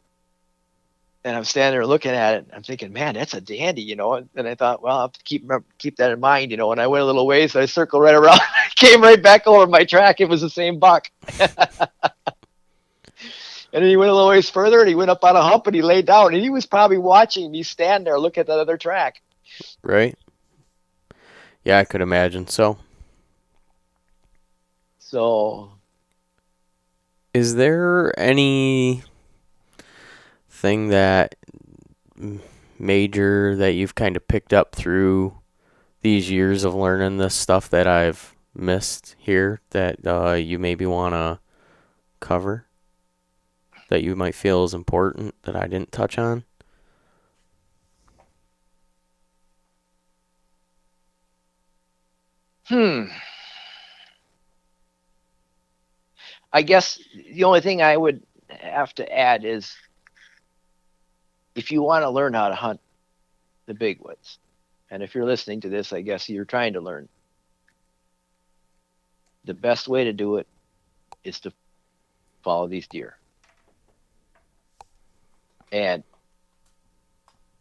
And I'm standing there looking at it. And I'm thinking, man, that's a dandy, And I thought, well, I'll have to keep that in mind, And I went a little ways, so I circled right around. I came right back over my track. It was the same buck. And then he went a little ways further, and he went up on a hump, and he laid down, and he was probably watching me stand there, look at that other track. Right. Yeah, I could imagine. So, is there anything that major that you've kind of picked up through these years of learning this stuff that I've missed here that you maybe want to cover that you might feel is important that I didn't touch on? I guess the only thing I would have to add is if you want to learn how to hunt the big woods, and if you're listening to this, I guess you're trying to learn. The best way to do it is to follow these deer. And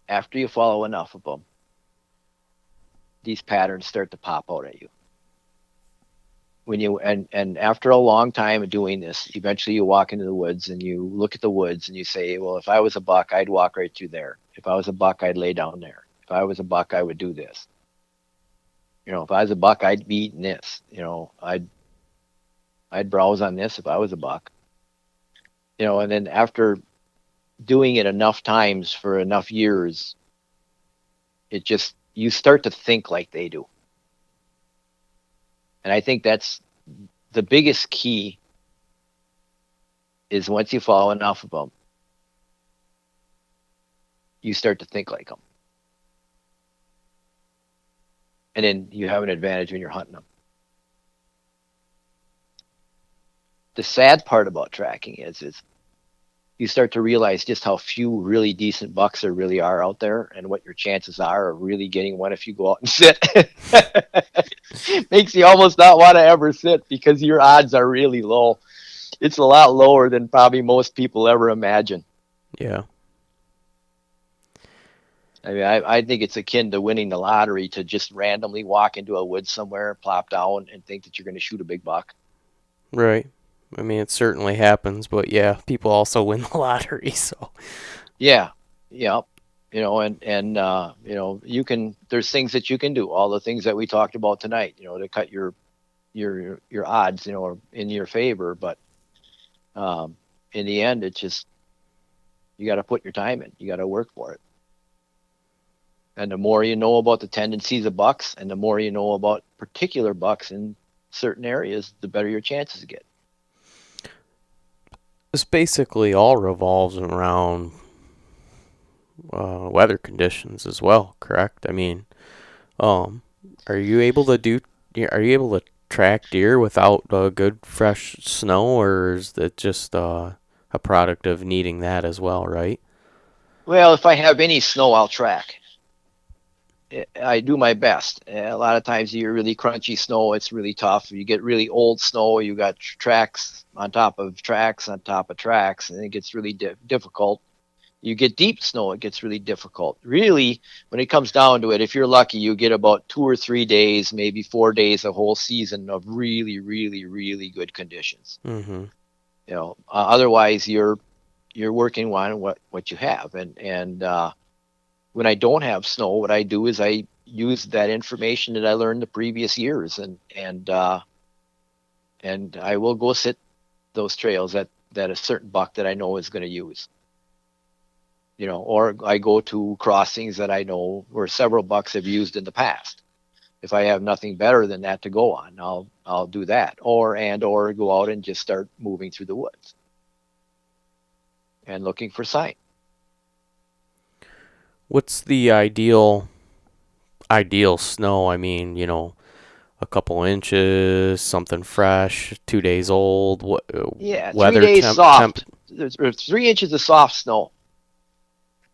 after you follow enough of them, these patterns start to pop out at you. When you and after a long time of doing this, eventually you walk into the woods and you look at the woods and you say, well, if I was a buck, I'd walk right through there. If I was a buck, I'd lay down there. If I was a buck, I would do this. If I was a buck, I'd be eating this. I'd browse on this if I was a buck. And then after doing it enough times for enough years, you start to think like they do. And I think that's the biggest key is once you follow enough of them, you start to think like them. And then you have an advantage when you're hunting them. The sad part about tracking is you start to realize just how few really decent bucks there really are out there and what your chances are of really getting one if you go out and sit. Makes you almost not want to ever sit because your odds are really low. It's a lot lower than probably most people ever imagine. Yeah. I mean, I think it's akin to winning the lottery to just randomly walk into a woods somewhere, plop down, and think that you're going to shoot a big buck. Right. I mean, it certainly happens, but yeah, people also win the lottery, so. Yeah. And there's things that you can do, all the things that we talked about tonight, to cut your odds, in your favor. But in the end, it's just, you got to put your time in, you got to work for it. And the more you know about the tendencies of bucks and the more you know about particular bucks in certain areas, the better your chances get. This basically all revolves around weather conditions as well, correct? I mean, are you able to track deer without good fresh snow, or is it just a product of needing that as well, right? Well, if I have any snow, I'll track. I do my best. A lot of times you get really crunchy snow, it's really tough. You get really old snow, you got tracks on top of tracks on top of tracks, and it gets really difficult. You get deep snow, it gets really difficult. Really, when it comes down to it, if you're lucky, you get about 2 or 3 days, maybe 4 days, a whole season of really, really, really good conditions. Mm-hmm. Otherwise you're working on what you have, and when I don't have snow, what I do is I use that information that I learned the previous years, and I will go sit those trails that a certain buck that I know is going to use. Or I go to crossings that I know where several bucks have used in the past. If I have nothing better than that to go on, I'll do that, or go out and just start moving through the woods and looking for sign. What's the ideal snow? I mean, a couple inches, something fresh, 2 days old. What? Yeah, 3 Weather days soft. temp. There's 3 inches of soft snow.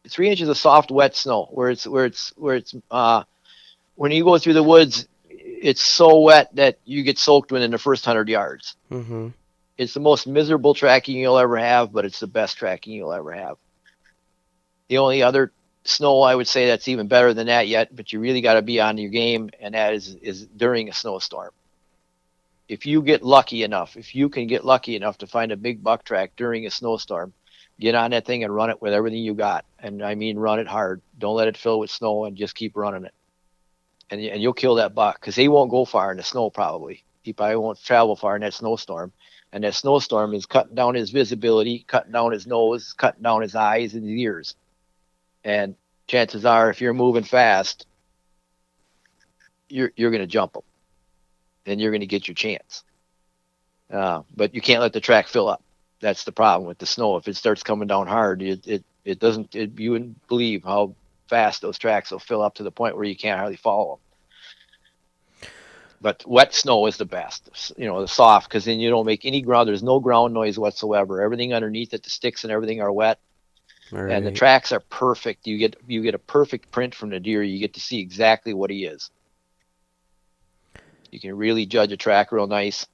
3 inches of soft, wet snow. When you go through the woods, it's so wet that you get soaked within the first 100 yards. Mm-hmm. It's the most miserable tracking you'll ever have, but it's the best tracking you'll ever have. The only other snow I would say that's even better than that yet, but you really got to be on your game, and that is during a snowstorm. if you get lucky enough, if you can get lucky enough to find a big buck track during a snowstorm, get on that thing and run it with everything you got. And I mean, run it hard. Don't let it fill with snow, and just keep running it. And you'll kill that buck, because he won't go far in the snow probably. He probably won't travel far in that snowstorm. And that snowstorm is cutting down his visibility, cutting down his nose, cutting down his eyes and his ears. And chances are, if you're moving fast, you're going to jump him, and you're going to get your chance. But you can't let the track fill up. That's the problem with the snow. If it starts coming down hard, it doesn't. You wouldn't believe how fast those tracks will fill up to the point where you can't hardly follow them. But wet snow is the best. The soft, because then you don't make any ground. There's no ground noise whatsoever. Everything underneath it, the sticks and everything are wet, and the Right. tracks are perfect. You get a perfect print from the deer. You get to see exactly what he is. You can really judge a track real nice.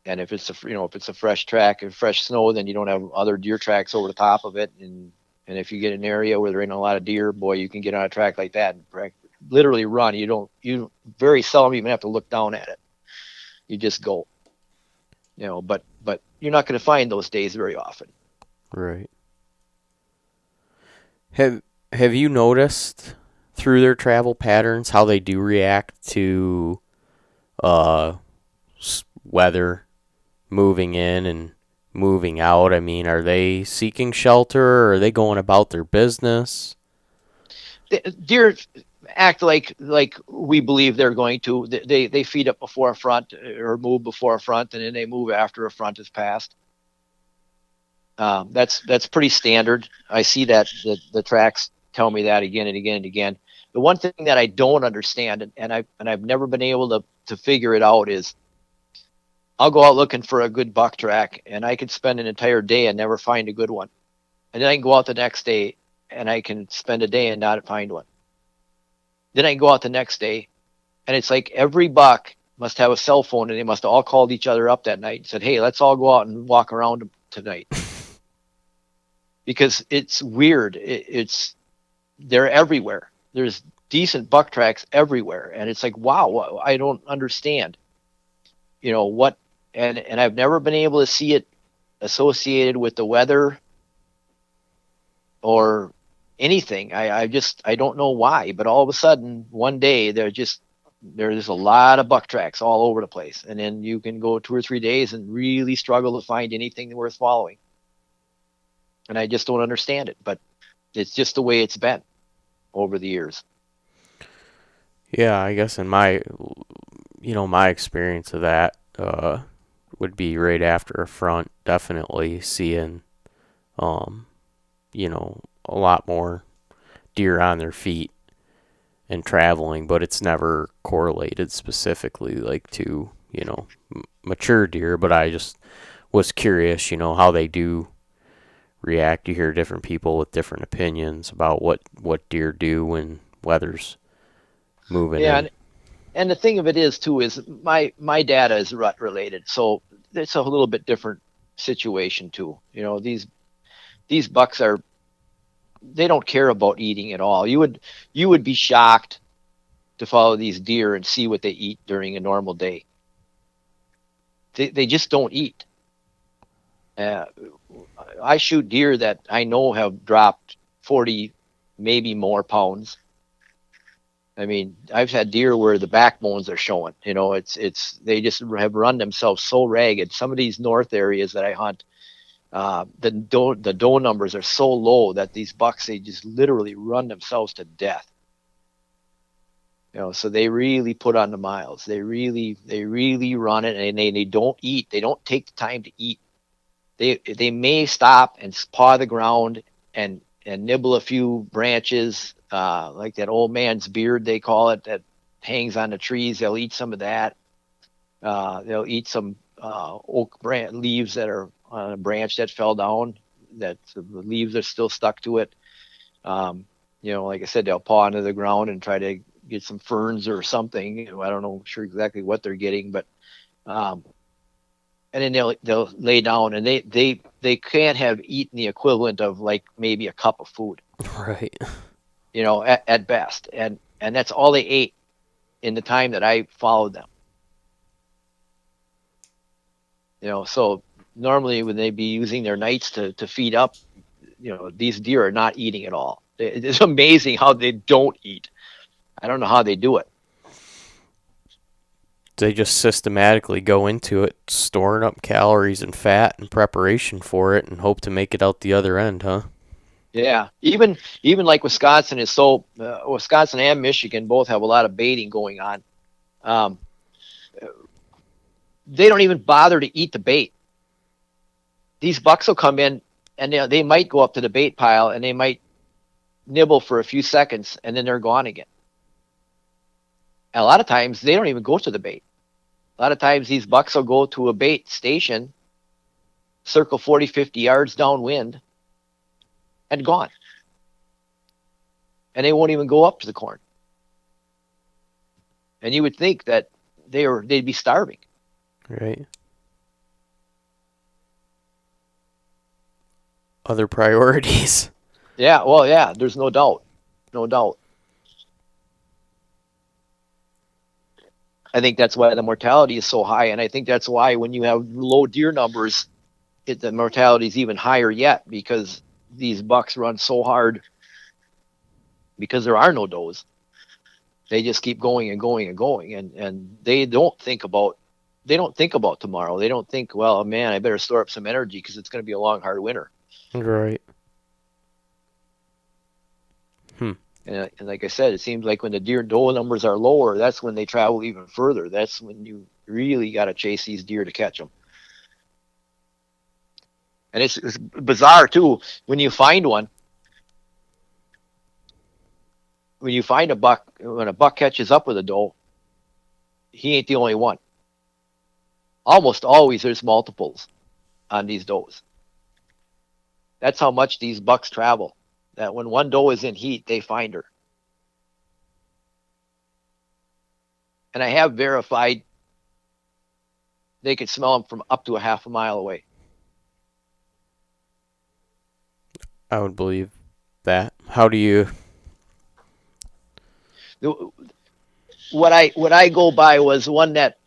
And if it's a fresh track and fresh snow, then you don't have other deer tracks over the top of it. And if you get an area where there ain't a lot of deer, boy, you can get on a track like that and literally run. You very seldom even have to look down at it. You just go. But you're not going to find those days very often. Right. Have you noticed through their travel patterns how they do react to uh weather, moving in and moving out? I mean, are they seeking shelter, or are they going about their business? Deer act like we believe they're going to. They feed up before a front, or move before a front, and then they move after a front is passed. That's pretty standard. I see that the tracks tell me that again and again and again. The one thing that I don't understand, and I've never been able to figure it out, is I'll go out looking for a good buck track, and I can spend an entire day and never find a good one. And then I can go out the next day, and I can spend a day and not find one. Then I can go out the next day, and it's like every buck must have a cell phone, and they must have all called each other up that night and said, "Hey, let's all go out and walk around tonight." Because it's weird. They're everywhere. There's decent buck tracks everywhere, and it's like, wow, I don't understand. What, and I've never been able to see it associated with the weather or anything. I don't know why, but all of a sudden one day there's a lot of buck tracks all over the place, and then you can go 2 or 3 days and really struggle to find anything worth following. And I just don't understand it, but it's just the way it's been over the years. Yeah, I guess in my experience of that would be right after a front, definitely seeing um a lot more deer on their feet and traveling, but it's never correlated specifically like to mature deer. But I just was curious, how they do react. You hear different people with different opinions about what deer do when weather's moving Yeah, in. and the thing of it is too is my data is rut related, so it's a little bit different situation too. These bucks they don't care about eating at all. You would be shocked to follow these deer and see what they eat during a normal day. They just don't eat. Uh, I shoot deer that I know have dropped 40, maybe more pounds. I mean, I've had deer where the backbones are showing. They just have run themselves so ragged. Some of these north areas that I hunt, the doe numbers are so low that these bucks, they just literally run themselves to death. So they really put on the miles. They really run it, and they don't eat. They don't take the time to eat. They may stop and paw the ground and nibble a few branches, like that old man's beard, they call it, that hangs on the trees. They'll eat some of that. They'll eat some oak leaves that are on a branch that fell down, that the leaves are still stuck to it. Like I said, they'll paw into the ground and try to get some ferns or something. I don't know sure exactly what they're getting, but and then they'll lay down, and they can't have eaten the equivalent of like maybe a cup of food, Right. at best, and that's all they ate in the time that I followed them. So normally when they be using their nights to feed up, these deer are not eating at all. It's amazing how they don't eat. I don't know how they do it. They just systematically go into it, storing up calories and fat in preparation for it, and hope to make it out the other end, huh? Yeah, even like Wisconsin is so Wisconsin and Michigan both have a lot of baiting going on. Um, they don't even bother to eat the bait. These bucks will come in and they might go up to the bait pile and they might nibble for a few seconds and then they're gone again. And a lot of times they don't even go to the bait. A lot of times these bucks will go to a bait station, circle 40, 50 yards downwind, and gone. And they won't even go up to the corn. And you would think that they'd be starving. Right. Other priorities. Yeah, well, yeah, there's no doubt. No doubt. I think that's why the mortality is so high. And I think that's why when you have low deer numbers, the mortality is even higher yet because these bucks run so hard because there are no does. They just keep going and going and going. And they don't think about tomorrow. They don't think, well, man, I better store up some energy because it's going to be a long, hard winter. Right. Hmm. And like I said, it seems like when the deer doe numbers are lower, that's when they travel even further. That's when you really got to chase these deer to catch them. And it's bizarre too when you find one. When you find a buck, when a buck catches up with a doe, he ain't the only one. Almost always there's multiples on these does. That's how much these bucks travel. That when one doe is in heat, they find her. And I have verified they could smell them from up to a half a mile away. I would believe that. How do you? What I go by was one that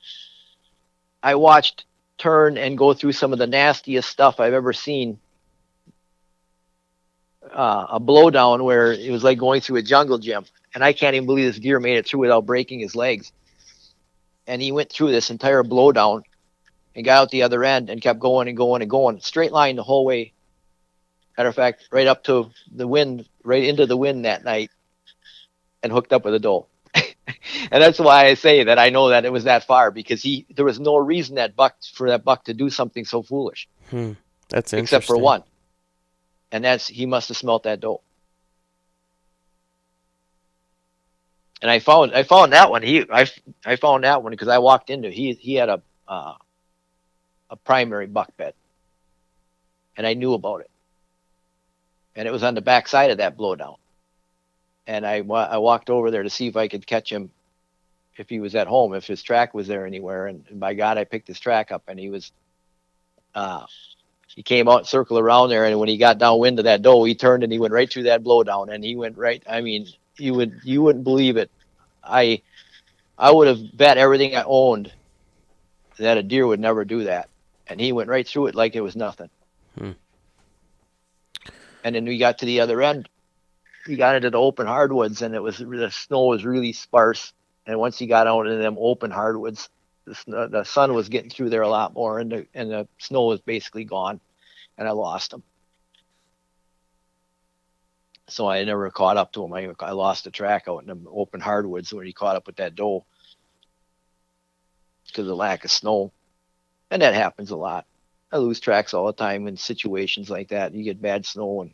I watched turn and go through some of the nastiest stuff I've ever seen. A blowdown where it was like going through a jungle gym, and I can't even believe this deer made it through without breaking his legs. And he went through this entire blowdown and got out the other end and kept going and going and going, straight line the whole way. Matter of fact, right up to the wind, right into the wind that night, and hooked up with a doe. And that's why I say that I know that it was that far because there was no reason for that buck to do something so foolish, That's except for interesting. one, and that's he must have smelt that doe. And I found that one. I found that one because I walked into he had a primary buck bed, and I knew about it, and it was on the back side of that blowdown. And I walked over there to see if I could catch him if he was at home, if his track was there anywhere. And by God, I picked his track up, and uh, he came out and circled around there. And when he got downwind of that doe, he turned and he went right through that blowdown, and he went right. I mean, you wouldn't believe it. I I would have bet everything I owned that a deer would never do that, and he went right through it like it was nothing. Hmm. And then we got to the other end. We got into the open hardwoods, and the snow was really sparse. And once he got out into them open hardwoods, the sun was getting through there a lot more, and the snow was basically gone, and I lost him. So I never caught up to him. I lost the track out in the open hardwoods when he caught up with that doe because of lack of snow, and that happens a lot. I lose tracks all the time in situations like that. You get bad snow and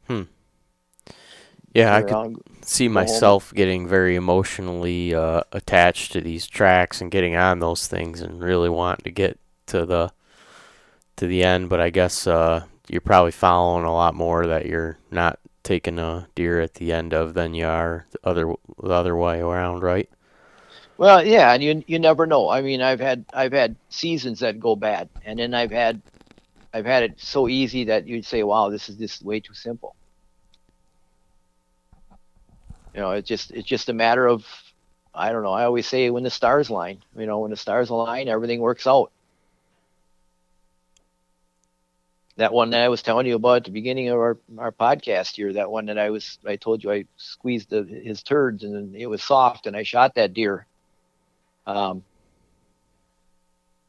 Hmm. Yeah, turn I could around, see go home. myself getting very emotionally attached to these tracks and getting on those things and really wanting to get to the end. But I guess you're probably following a lot more that you're not taking a deer at the end of than you are the other way around, right? Well, yeah, and you never know. I mean, I've had seasons that go bad, and then I've had it so easy that you'd say, "Wow, this is just way too simple." It's just a matter of I don't know. I always say when the stars line, when the stars align, everything works out. That one that I was telling you about at the beginning of our podcast here, that one that I told you I squeezed his turds and it was soft and I shot that deer. I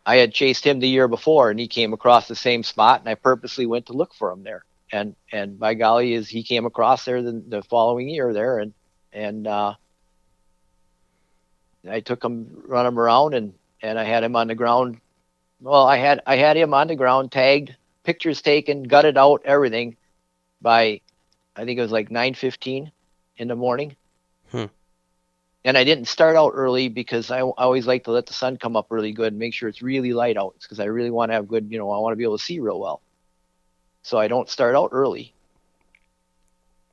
had chased him the year before and he came across the same spot and I purposely went to look for him there. And by golly, he came across there the following year there and I took him, run him around and I had him on the ground. Well, I had him on the ground, tagged, pictures taken, gutted out, everything by I think it was like 9:15 in the morning. And I didn't start out early because I always like to let the sun come up really good and make sure it's really light out because I really want to have good, I want to be able to see real well. So I don't start out early.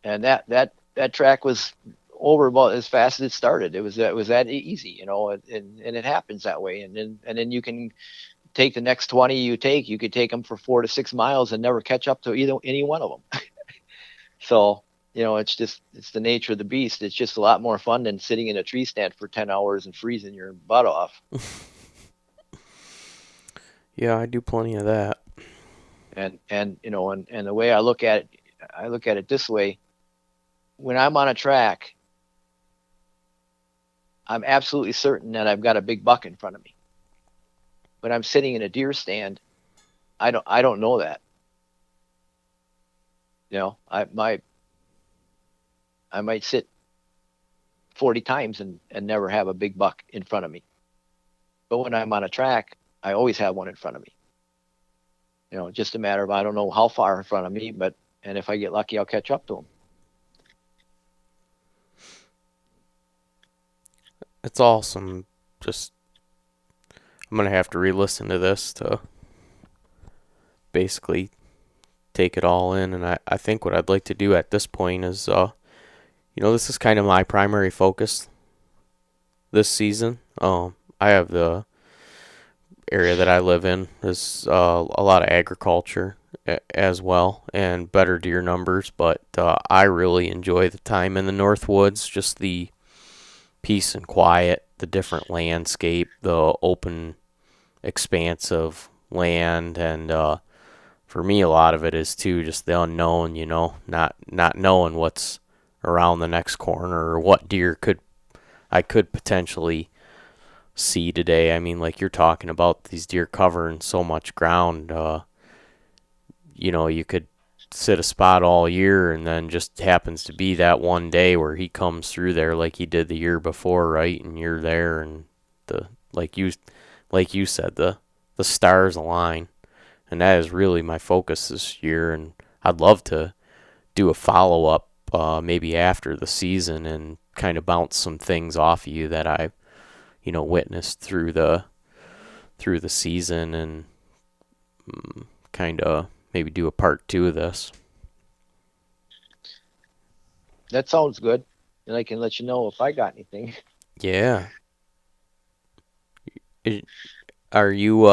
And that track was over about as fast as it started. It was that easy, and it happens that way. And then you can take the next 20 you could take them for 4 to 6 miles and never catch up to any one of them. So, it's the nature of the beast. It's just a lot more fun than sitting in a tree stand for 10 hours and freezing your butt off. Yeah, I do plenty of that. And the way I look at it this way. When I'm on a track, I'm absolutely certain that I've got a big buck in front of me. When I'm sitting in a deer stand, I don't know that. I might sit 40 times and never have a big buck in front of me. But when I'm on a track, I always have one in front of me. Just a matter of I don't know how far in front of me, and if I get lucky, I'll catch up to them. It's awesome. Just I'm gonna have to re-listen to this to basically take it all in, and I think what I'd like to do at this point is this is kind of my primary focus this season. I have the area that I live in is a lot of agriculture as well and better deer numbers, but I really enjoy the time in the North Woods, just the peace and quiet, the different landscape, the open expanse of land, and for me a lot of it is too just the unknown, not knowing what's around the next corner or what deer I could potentially see today. I mean, like you're talking about these deer covering so much ground, you could sit a spot all year and then just happens to be that one day where he comes through there like he did the year before, right? And you're there and like you said, the stars align. And that is really my focus this year, and I'd love to do a follow-up maybe after the season and kind of bounce some things off of you that I've witnessed through the season and kind of maybe do a part 2 of this. That sounds good, and I can let you know if I got anything. Yeah. Are you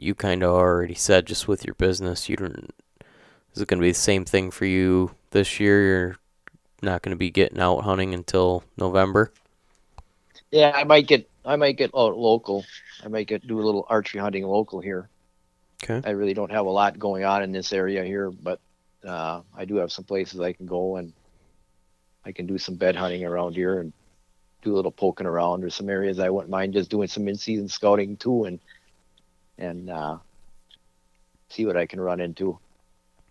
you kind of already said just with your business, is it going to be the same thing for you this year? You're not going to be getting out hunting until November? Yeah, I might get out local. I might do a little archery hunting local here. Okay. I really don't have a lot going on in this area here, but I do have some places I can go and I can do some bed hunting around here and do a little poking around. There's some areas I wouldn't mind just doing some in-season scouting too and see what I can run into.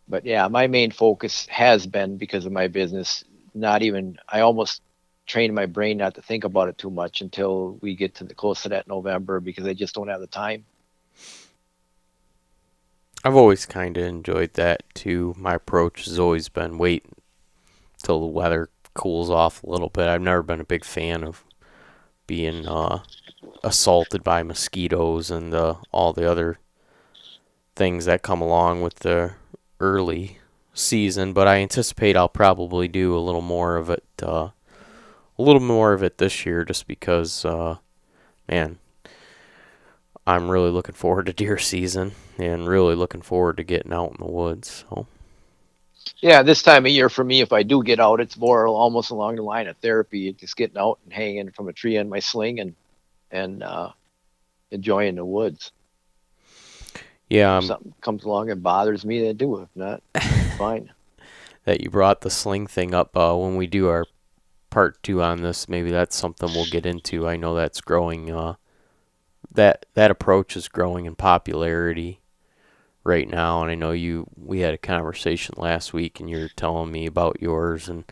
But yeah, my main focus has been, because of my business, I almost trained my brain not to think about it too much until we get close to that November, because I just don't have the time. I've always kind of enjoyed that too. My approach has always been wait till the weather cools off a little bit. I've never been a big fan of being assaulted by mosquitoes and all the other things that come along with the early season, but I anticipate I'll probably do a little more of it this year, just because man, I'm really looking forward to deer season and really looking forward to getting out in the woods. So Yeah, this time of year for me, if I do get out, it's more almost along the line of therapy, just getting out and hanging from a tree on my sling and enjoying the woods. Yeah, If something comes along and bothers me, then do. If not, I'm fine. that you brought the sling thing up. When we do our part two on this, maybe that's something we'll get into. I know that's growing. That approach is growing in popularity right now, and I know we had a conversation last week, and you're telling me about yours, and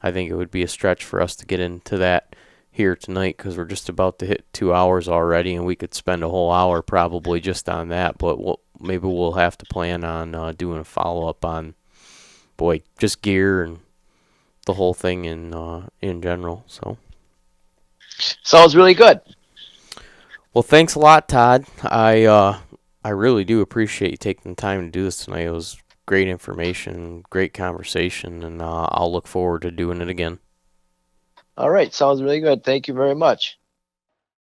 I think it would be a stretch for us to get into that here tonight because we're just about to hit 2 hours already, and we could spend a whole hour probably just on that. But maybe we'll have to plan on doing a follow up on just gear and the whole thing in general. So, Sounds really good. well, thanks a lot, Todd. I really do appreciate you taking the time to do this tonight. It was great information, great conversation, and I'll look forward to doing it again. All right, sounds really good. Thank you very much.